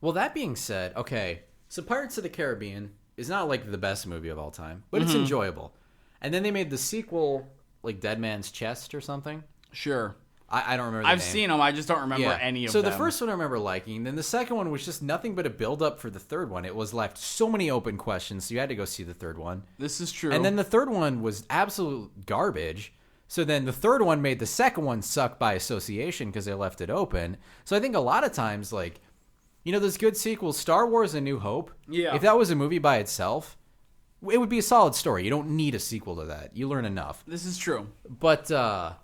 Well, that being said, okay, so Pirates of the Caribbean is not like the best movie of all time, but it's enjoyable. And then they made the sequel, like Dead Man's Chest or something. Sure. I don't remember the I've name. seen them. I just don't remember any of them. So the first one I remember liking. Then the second one was just nothing but a build-up for the third one. It was left so many open questions, so you had to go see the third one. This is true. And then the third one was absolute garbage. So then the third one made the second one suck by association because they left it open. So I think a lot of times, like, those good sequels, Star Wars: A New Hope, Yeah. if that was a movie by itself, it would be a solid story. You don't need a sequel to that. You learn enough. This is true. But, an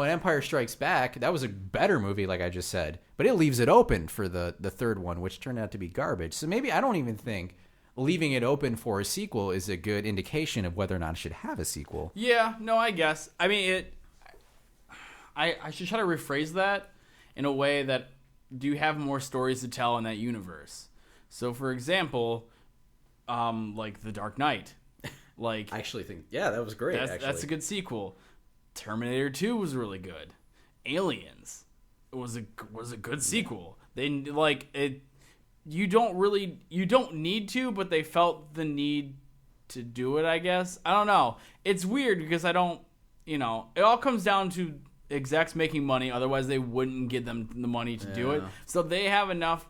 Empire Strikes Back, that was a better movie, like I just said. But it leaves it open for the third one, which turned out to be garbage. So maybe I don't even think leaving it open for a sequel is a good indication of whether or not it should have a sequel. Yeah, no, I guess. I mean, I should try to rephrase that in a way that, do you have more stories to tell in that universe? So, for example, like The Dark Knight. Like, I actually think, yeah, that was great. that's a good sequel. Terminator 2 was really good. Aliens was a good sequel. They like it. You don't need to, but they felt the need to do it. I guess I don't know. It's weird because I don't. It all comes down to execs making money. Otherwise, they wouldn't give them the money to do it. So they have enough.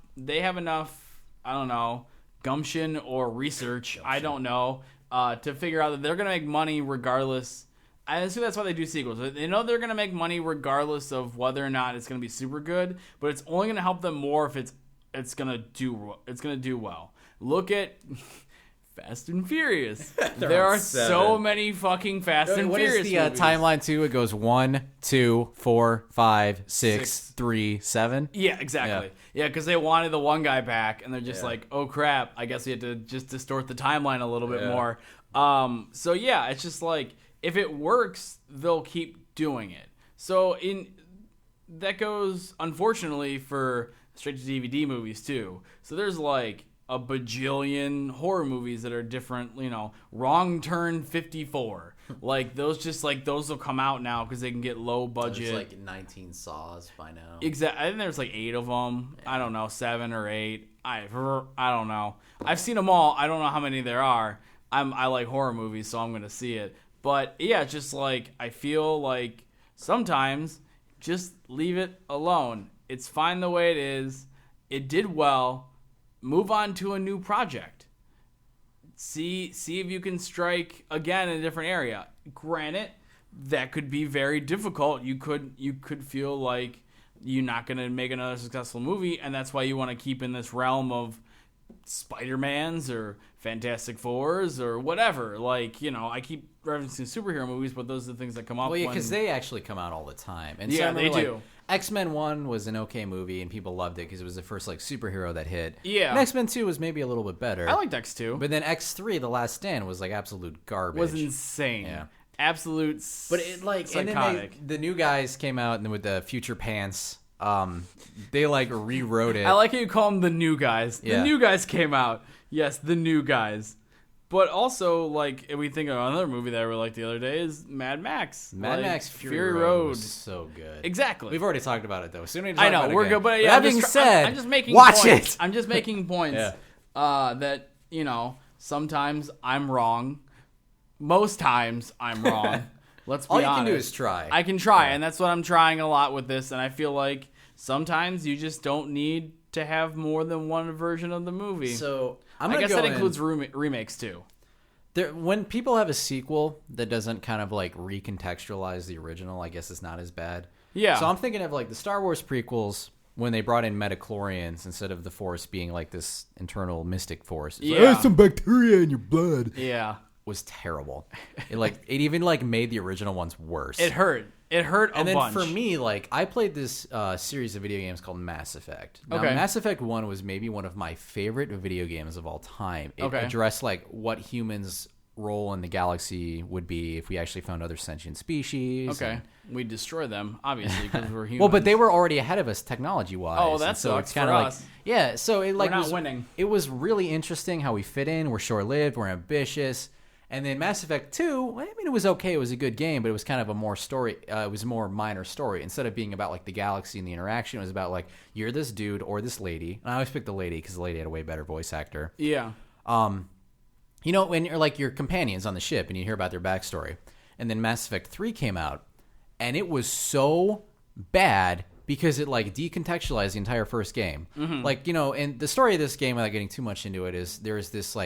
I don't know, gumption or research. I don't know. To figure out that they're gonna make money regardless. I assume that's why they do sequels. They know they're gonna make money regardless of whether or not it's gonna be super good. But it's only gonna help them more if it's gonna do well. Look at Fast and Furious. There are so many fucking Fast and Furious. What is the movies. timeline too? It goes 1, 2, 4, 5, 6, 3, 7. Yeah, exactly. Yeah, because they wanted the one guy back, and they're just like, oh crap, I guess we had to just distort the timeline a little bit more. So yeah, it's just like, if it works, they'll keep doing it. So that goes, unfortunately, for straight to DVD movies too. So there's like a bajillion horror movies that are different, Wrong Turn 54. Like those will come out now because they can get low budget. There's like 19 Saws by now. Exactly. I think there's like 8 of them. Yeah. I don't know, 7 or 8. I don't know. I've seen them all. I don't know how many there are. I like horror movies, so I'm gonna see it. But yeah, just like I feel like sometimes just leave it alone. It's fine the way it is. It did well. Move on to a new project. See if you can strike again in a different area. Granted, that could be very difficult. You could feel like you're not going to make another successful movie, and that's why you want to keep in this realm of Spider-Mans or Fantastic Fours or whatever. Like, I keep referencing superhero movies, but those are the things that come up. Well, yeah, because they actually come out all the time. And yeah, they do. X-Men 1 was an okay movie, and people loved it because it was the first superhero that hit. Yeah. And X-Men 2 was maybe a little bit better. I liked X2. But then X3, The Last Stand, was absolute garbage. Was insane. Yeah. Absolute But it psychotic. And then the new guys came out and with the Future Pants. They rewrote it. I like how you call them the new guys. Yeah. The new guys came out. Yes, the new guys. But also, if we think of another movie that I really liked the other day is Mad Max. Mad Max Fury Road was so good. Exactly. We've already talked about it, though. Soon I know, we're good. But that being said, I'm just making watch points. it. I'm just making points that, sometimes I'm wrong. Most times I'm wrong. Let's be honest. All you can do is try. I can try, and that's what I'm trying a lot with this. And I feel like sometimes you just don't need to have more than one version of the movie. So I guess that includes remakes too. When people have a sequel that doesn't kind of recontextualize the original, I guess it's not as bad. Yeah. So I'm thinking of the Star Wars prequels when they brought in midichlorians instead of the Force being this internal mystic force. It's there's some bacteria in your blood. Yeah. Was terrible. It even made the original ones worse. It hurt. It hurt a bunch. And then for me, I played this series of video games called Mass Effect. Now, Mass Effect 1 was maybe one of my favorite video games of all time. It addressed what humans' role in the galaxy would be if we actually found other sentient species. Okay. We'd destroy them, obviously, because we're humans. Well, but they were already ahead of us technology-wise. Oh, that sucks for us. Yeah, so it we're not winning. It was really interesting how we fit in. We're short-lived. We're ambitious. And then Mass Effect 2, it was okay. It was a good game, but it was kind of a more story. It was a more minor story. Instead of being about the galaxy and the interaction, it was about you're this dude or this lady. And I always picked the lady because the lady had a way better voice actor. Yeah. When you're your companions on the ship and you hear about their backstory. And then Mass Effect 3 came out, and it was so bad because it decontextualized the entire first game. Mm-hmm. And the story of this game, without getting too much into it, is there's this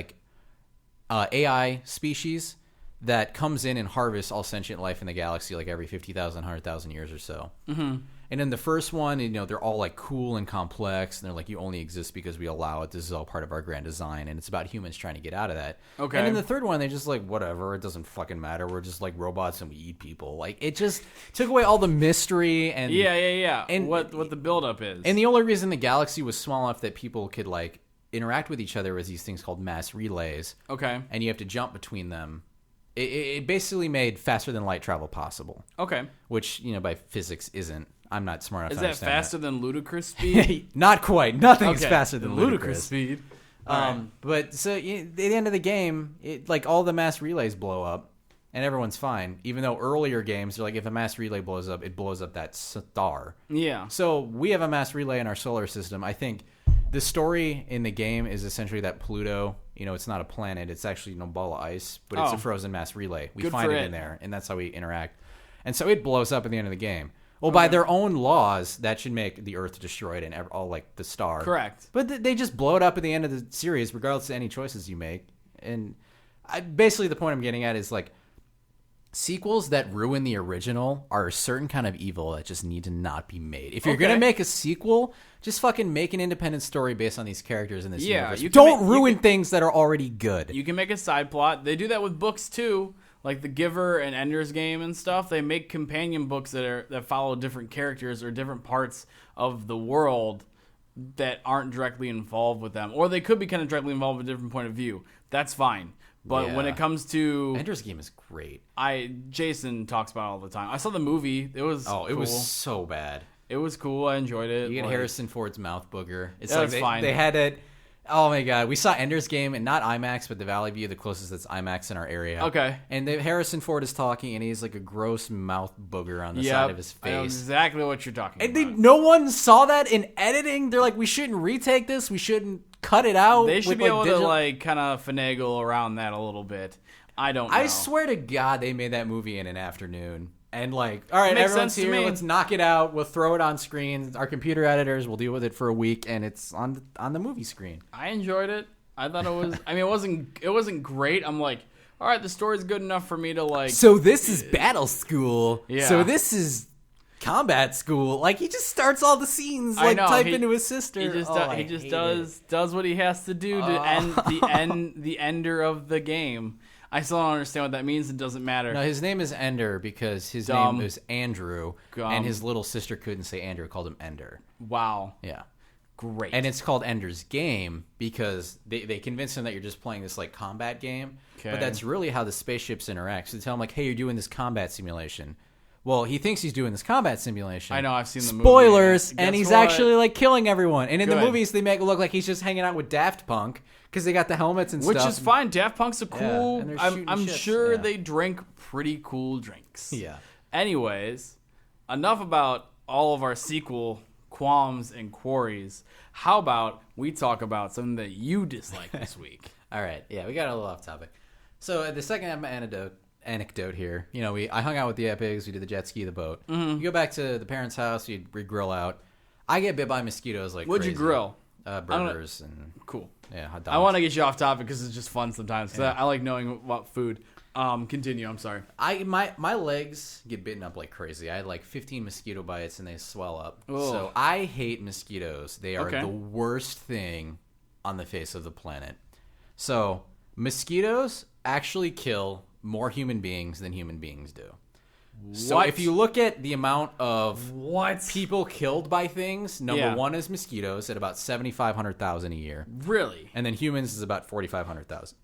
AI species that comes in and harvests all sentient life in the galaxy every 50,000, 100,000 years or so. Mm-hmm. And in the first one, they're all cool and complex, and they're you only exist because we allow it. This is all part of our grand design, and it's about humans trying to get out of that. Okay. And in the third one, they just whatever, it doesn't fucking matter. We're just robots and we eat people. It just took away all the mystery and yeah. And what the buildup is. And the only reason the galaxy was small enough that people could interact with each other was these things called mass relays. Okay. And you have to jump between them. It basically made faster than light travel possible. Okay. Which, by physics isn't. I'm not smart enough to understand that. Is that faster than ludicrous speed? Not quite. Nothing is faster than ludicrous speed. But so at the end of the game, all the mass relays blow up. and everyone's fine. Even though earlier games, they're like, if a mass relay blows up, it blows up that star. Yeah. So we have a mass relay in our solar system. I think the story in the game is essentially that Pluto, it's not a planet. It's actually a ball of ice, but it's a frozen mass relay. We find it in there, and that's how we interact. And so it blows up at the end of the game. Well, by their own laws, that should make the Earth destroyed and all like the star. Correct. But they just blow it up at the end of the series, regardless of any choices you make. And basically the point I'm getting at is like sequels that ruin the original are a certain kind of evil that just need to not be made. If you're going to make a sequel, just fucking make an independent story based on these characters in this universe. Don't ruin things that are already good. You can make a side plot. They do that with books too. Like The Giver and Ender's Game and stuff, they make companion books that follow different characters or different parts of the world that aren't directly involved with them. Or they could be kind of directly involved with a different point of view. That's fine. But when it comes to... Ender's Game is great. Jason talks about it all the time. I saw the movie. It was cool. It was so bad. It was cool. I enjoyed it. You get Harrison Ford's mouth booger. It's like fine. They had it... Oh my god, we saw Ender's Game, and not IMAX, but the Valley View, the closest that's IMAX in our area. Okay. And Harrison Ford is talking, and he's like a gross mouth booger on the side of his face. I know exactly what you're talking about. And no one saw that in editing. They're like, we shouldn't retake this. We shouldn't cut it out. They should be able to kind of finagle around that a little bit. I don't know. I swear to God, they made that movie in an afternoon. And all right, everyone's here. Let's knock it out. We'll throw it on screen. Our computer editors will deal with it for a week, and it's on the movie screen. I enjoyed it. I thought it was. I mean, it wasn't great. I'm like, all right, the story's good enough for me to like. So this is battle school. Yeah. So this is combat school. Like he just starts all the scenes type into his sister. He just does what he has to do to end the ender of the game. I still don't understand what that means. It doesn't matter. No, his name is Ender because his name is Andrew, and his little sister couldn't say Andrew, called him Ender. Wow. Yeah. Great. And it's called Ender's Game because they convince him that you're just playing this like combat game. Okay. But that's really how the spaceships interact. So they tell him like, hey, you're doing this combat simulation. Well, he thinks he's doing this combat simulation. I know, I've seen the movie. Spoilers, and he's actually like killing everyone. And in the movies, they make it look like he's just hanging out with Daft Punk because they got the helmets and stuff. Which is fine. Daft Punk's a cool. I'm sure they drink pretty cool drinks. Yeah. Anyways, enough about all of our sequel qualms and quarries. How about we talk about something that you dislike this week? All right. Yeah, we got a little off topic. So the second anecdote here. I hung out with the epics. We did the jet ski, the boat. Mm-hmm. You go back to the parents' house. We grill out. I get bit by mosquitoes like What'd crazy. you grill? Burgers and cool. Yeah, hot dogs. I want to get you off topic because it's just fun sometimes. Yeah. I like knowing about food. Continue. I'm sorry. My legs get bitten up like crazy. I had like 15 mosquito bites and they swell up. Ugh. So I hate mosquitoes. They are the worst thing on the face of the planet. So mosquitoes actually kill more human beings than human beings do. So if you look at the amount of people killed by things, number one is mosquitoes at about 7,500,000 a year. Really? And then humans is about 4,500,000.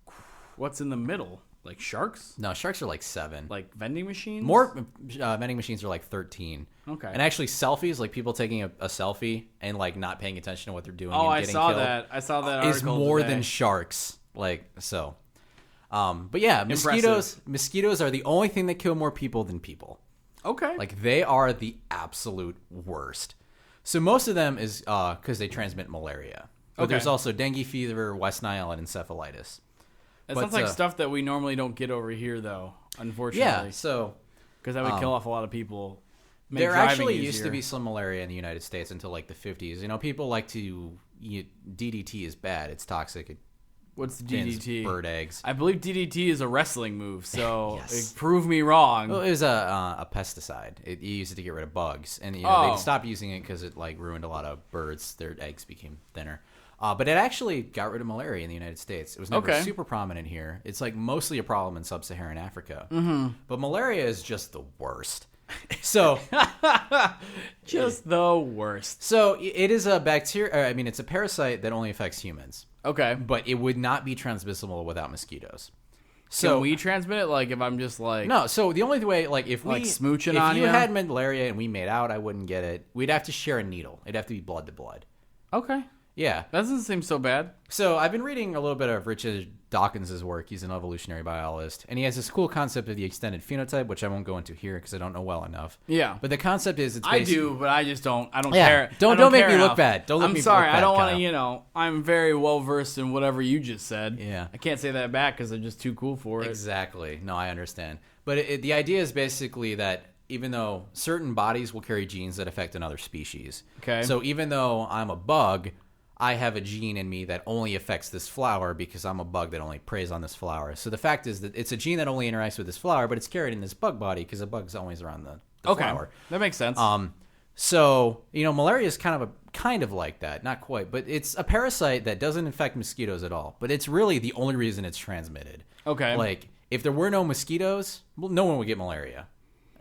What's in the middle? Like sharks? No, sharks are like 7. Like vending machines? More vending machines are like 13. Okay. And actually selfies, like people taking a selfie and like not paying attention to what they're doing and getting killed. I saw that is article more today. than sharks. Like, so. But yeah, mosquitoes are the only thing that kill more people than people. Okay. Like they are the absolute worst. So most of them is because they transmit malaria. But there's also dengue fever, West Nile, and encephalitis. It sounds like stuff that we normally don't get over here, though, unfortunately. Yeah, so... Because that would kill off a lot of people. There actually used to be some malaria in the United States until like the 50s. People like to... DDT is bad. It's toxic. What's DDT? Bird eggs. I believe DDT is a wrestling move, so prove me wrong. Well, it was a pesticide. You used it to get rid of bugs. And they stopped using it because it ruined a lot of birds. Their eggs became thinner. But it actually got rid of malaria in the United States. It was never super prominent here. It's mostly a problem in sub-Saharan Africa. Mm-hmm. But malaria is just the worst. So, just the worst. So it is a bacteria. It's a parasite that only affects humans. Okay, but it would not be transmissible without mosquitoes. So can we transmit it? Like if I'm just like no. So the only way, if we smooching on you had malaria and we made out, I wouldn't get it. We'd have to share a needle. It'd have to be blood to blood. Okay. Yeah. That doesn't seem so bad. So I've been reading a little bit of Richard Dawkins' work. He's an evolutionary biologist, and he has this cool concept of the extended phenotype, which I won't go into here because I don't know well enough. Yeah. But the concept is it's I basically... do, but I just don't. I don't Yeah. care. Don't make care me look enough. bad. Don't let I'm me sorry. look bad, I don't want Kyle. to. I'm very well versed in whatever you just said. Yeah. I can't say that back because I'm just too cool for it. Exactly. No, I understand. But the idea is basically that even though certain bodies will carry genes that affect another species. Okay. So even though I'm a bug, I have a gene in me that only affects this flower because I'm a bug that only preys on this flower. So the fact is that it's a gene that only interacts with this flower, but it's carried in this bug body because a bug's always around the flower. That makes sense. So, malaria is kind of like that. Not quite, but it's a parasite that doesn't infect mosquitoes at all. But it's really the only reason it's transmitted. Okay. Like, if there were no mosquitoes, well, no one would get malaria.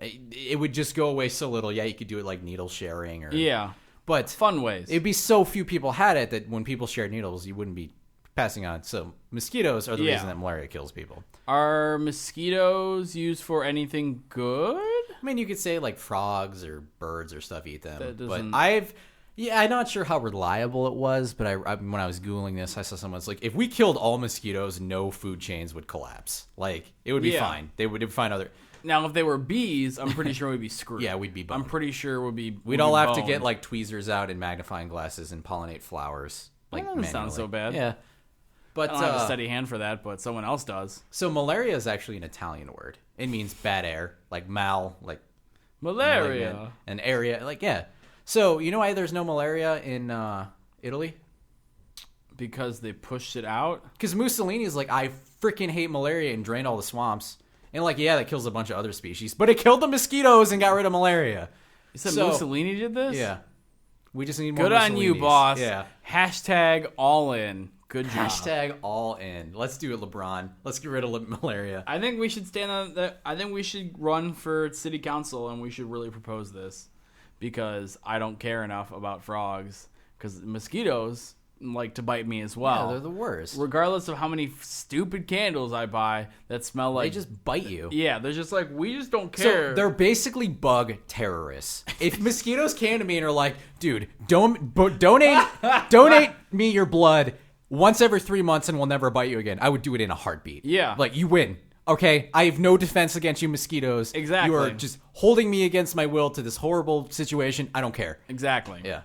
It would just go away so little. Yeah, you could do it like needle sharing or... Yeah. But fun ways. It'd be so few people had it that when people shared needles, you wouldn't be passing on. So mosquitoes are the reason that malaria kills people. Are mosquitoes used for anything good? I mean, you could say like frogs or birds or stuff eat them. But doesn't- I'm not sure how reliable it was, but when I was Googling this, I saw someone's like, if we killed all mosquitoes, no food chains would collapse. Like, it would be fine. They would find other... Now, if they were bees, I'm pretty sure we'd be screwed. Yeah, we'd be boned. I'm pretty sure we'd all have to get like tweezers out and magnifying glasses and pollinate flowers. Like, that doesn't sound so bad. Yeah. But I don't have a steady hand for that, but someone else does. So malaria is actually an Italian word. It means bad air, like like malaria. An area, like, yeah. So, you know why there's no malaria in Italy? Because they pushed it out? Because Mussolini's like, I freaking hate malaria and drained all the swamps. And like, yeah, that kills a bunch of other species. But it killed the mosquitoes and got rid of malaria. You said Mussolini did this? Yeah. We just need more Good on you, Mussolinis. boss. Yeah. Hashtag all in. Good job. Hashtag all in. Let's do it, LeBron. Let's get rid of malaria. I think we should stand on that. I think we should run for city council and we should really propose this because I don't care enough about frogs because mosquitoes like to bite me as well. Yeah, they're the worst. Regardless of how many stupid candles I buy that smell like... They just bite you. Yeah, they're just like, we just don't care. So they're basically bug terrorists. If mosquitoes came to me and are like, dude, donate me your blood once every 3 months and we'll never bite you again, I would do it in a heartbeat. Yeah. Like, you win. Okay? I have no defense against you mosquitoes. Exactly. You are just holding me against my will to this horrible situation. I don't care. Exactly. Yeah.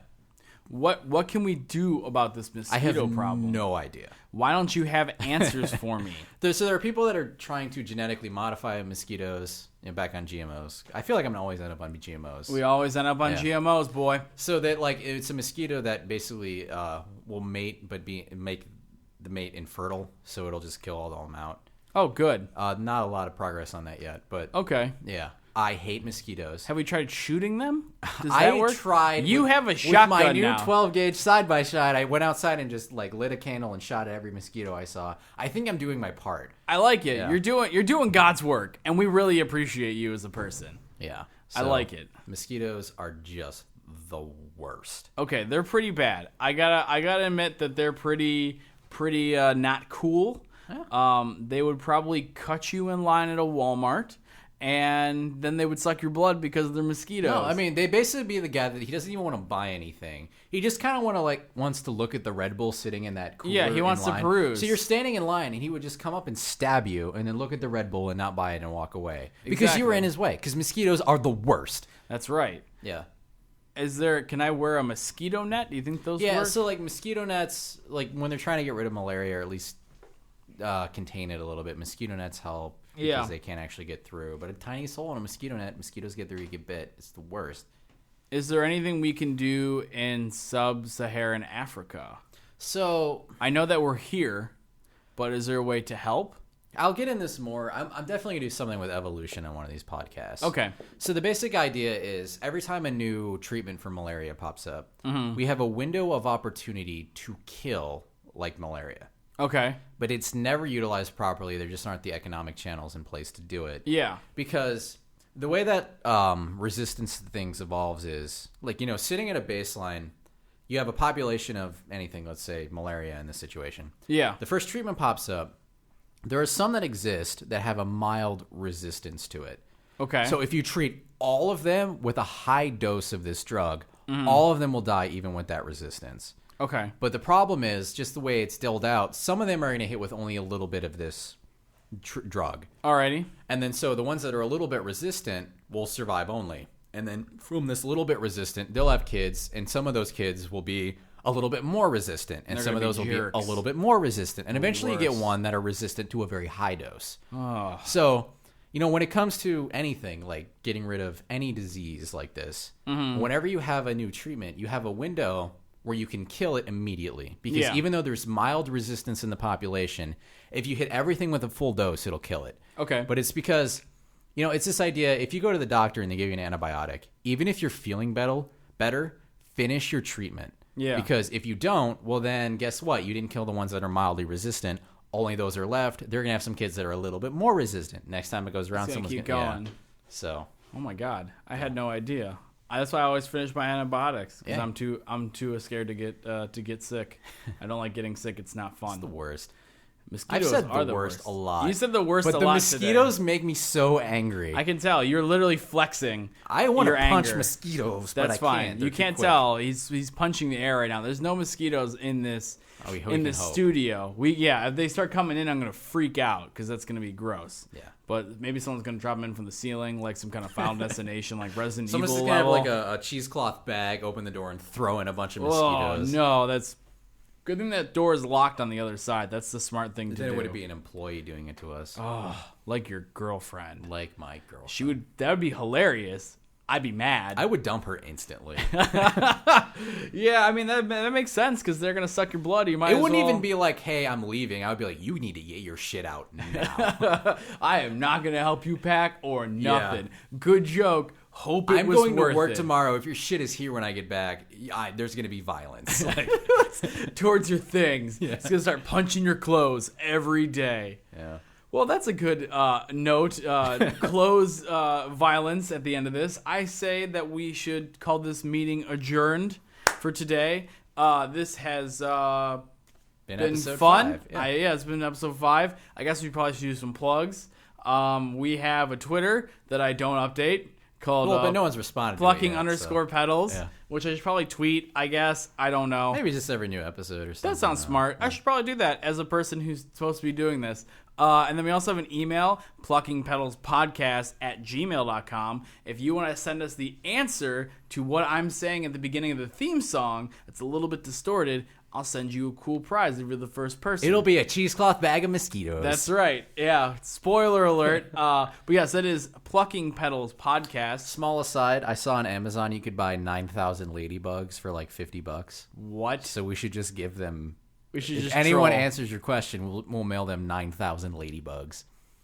What can we do about this mosquito problem? No idea. Why don't you have answers for me? So there are people that are trying to genetically modify mosquitoes, back on GMOs. I feel like I'm gonna always end up on GMOs. We always end up on GMOs, boy. So that like it's a mosquito that basically will mate, but make the mate infertile, so it'll just kill all of them out. Oh, good. Not a lot of progress on that yet, but okay. Yeah. I hate mosquitoes. Have we tried shooting them? Does that work? Tried. You have a shotgun with my new now. 12 gauge side by side. I went outside and just like lit a candle and shot at every mosquito I saw. I think I'm doing my part. I like it. Yeah. You're doing God's work, and we really appreciate you as a person. Yeah, I like it. Mosquitoes are just the worst. Okay, they're pretty bad. I gotta admit that they're pretty not cool. Yeah. They would probably cut you in line at a Walmart. And then they would suck your blood because they're mosquitoes. No, I mean, they basically be the guy that he doesn't even want to buy anything. He just kind of wants to look at the Red Bull sitting in that cooler. Yeah, he wants to peruse. So you're standing in line, and he would just come up and stab you, and then look at the Red Bull and not buy it and walk away because you were in his way. Because mosquitoes are the worst. That's right. Yeah. Can I wear a mosquito net? Do you think those work? Yeah, so like mosquito nets, like when they're trying to get rid of malaria, or at least contain it a little bit, mosquito nets help. Because they can't actually get through. But a tiny hole in a mosquito net, mosquitoes get through, you get bit. It's the worst. Is there anything we can do in sub-Saharan Africa? So I know that we're here, but is there a way to help? I'll get in this more. I'm definitely going to do something with evolution on one of these podcasts. Okay. So the basic idea is every time a new treatment for malaria pops up, we have a window of opportunity to kill like malaria. Okay. But it's never utilized properly. There just aren't the economic channels in place to do it. Yeah. Because the way that resistance to things evolves is, like, sitting at a baseline, you have a population of anything, let's say malaria in this situation. Yeah. The first treatment pops up. There are some that exist that have a mild resistance to it. Okay. So if you treat all of them with a high dose of this drug, all of them will die even with that resistance. Okay. But the problem is just the way it's dealt out. Some of them are going to hit with only a little bit of this drug. Alrighty. And then so the ones that are a little bit resistant will survive only. And then from this little bit resistant, they'll have kids, and some of those kids will be a little bit more resistant, and some of those will be a little bit more resistant. And eventually you get one that are resistant to a very high dose. Oh. So, when it comes to anything, like getting rid of any disease like this, whenever you have a new treatment, you have a window where you can kill it immediately. Because even though there's mild resistance in the population, if you hit everything with a full dose, it'll kill it. Okay. But it's because, it's this idea, if you go to the doctor and they give you an antibiotic, even if you're feeling better, finish your treatment. Yeah. Because if you don't, well then guess what? You didn't kill the ones that are mildly resistant. Only those are left. They're going to have some kids that are a little bit more resistant. Next time it goes around, someone's keep going. Yeah. So. Oh my God. I had no idea. That's why I always finish my antibiotics, because I'm too scared to get sick. I don't like getting sick. It's not fun. It's the worst. Mosquitoes I've said are the worst a lot. You said the worst but a the lot mosquitoes today. make me so angry. I can tell. You're literally flexing. I want to punch anger. mosquitoes, That's but I fine. can't. You can't tell. He's punching the air right now. There's no mosquitoes in this studio. If they start coming in, I'm gonna freak out because that's gonna be gross. Yeah. But maybe someone's gonna drop them in from the ceiling, like some kind of Final Destination, like Resident Someone's Evil just gonna level. have like a cheesecloth bag, open the door, and throw in a bunch of Oh mosquitoes. no, that's good thing that door is locked on the other side. That's the smart thing to do. Then it would be an employee doing it to us. Oh, like your girlfriend. Like my girl. That would be hilarious. I'd be mad. I would dump her instantly. Yeah, I mean that makes sense because they're gonna suck your blood. You might. It wouldn't even be like, "Hey, I'm leaving." I would be like, "You need to get your shit out now." I am not gonna help you pack or nothing. Good joke. Hope it I'm was going to worth work it. tomorrow. If your shit is here when I get back, there's going to be violence. Towards your things. Yeah. It's gonna start punching your clothes every day. Yeah. Well, that's a good note. Close violence at the end of this. I say that we should call this meeting adjourned for today. This has been fun. 5. Yeah. It's been episode 5. I guess we probably should do some plugs. We have a Twitter that I don't update called but no one's responded Plucking to it yet, _Petals, Yeah. which I should probably tweet, I guess. I don't know. Maybe just every new episode or something. That sounds smart. I should probably do that as a person who's supposed to be doing this. And then we also have an email, pluckingpetalspodcast@gmail.com. If you want to send us the answer to what I'm saying at the beginning of the theme song, it's a little bit distorted, I'll send you a cool prize if you're the first person. It'll be a cheesecloth bag of mosquitoes. That's right. Yeah. Spoiler alert. But yes, that is Plucking Petals Podcast. Small aside, I saw on Amazon you could buy 9,000 ladybugs for like $50. What? So we should just give them. We should If just anyone troll. answers your question, we'll mail them 9,000 ladybugs.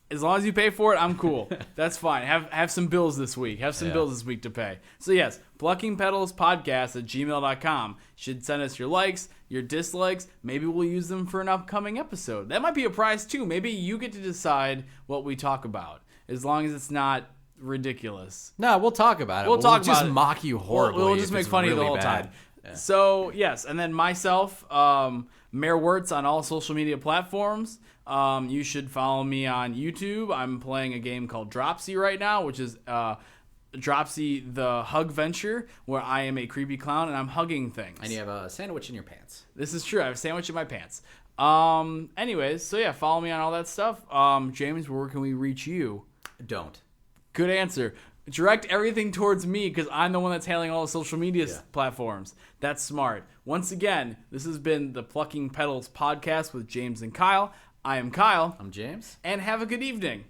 As long as you pay for it, I'm cool. That's fine. Have some bills this week. Have some bills this week to pay. So yes, pluckingpetalspodcast@gmail.com. Should send us your likes, your dislikes. Maybe we'll use them for an upcoming episode. That might be a prize too. Maybe you get to decide what we talk about, as long as it's not ridiculous. No, we'll talk about it. We'll talk just about it. mock you horribly. We'll just if make it's fun of you the really whole bad. time. Yeah. So yes, and then myself, Mayor Wertz on all social media platforms. You should follow me on YouTube. I'm playing a game called Dropsy right now, which is Dropsy the Hug Venture, where I am a creepy clown and I'm hugging things. And you have a sandwich in your pants. This is true. I have a sandwich in my pants. Anyways, so yeah, follow me on all that stuff. James, where can we reach you? Don't. Good answer. Direct everything towards me because I'm the one that's handling all the social media platforms. That's smart. Once again, this has been the Plucking Petals podcast with James and Kyle. I am Kyle. I'm James. And have a good evening.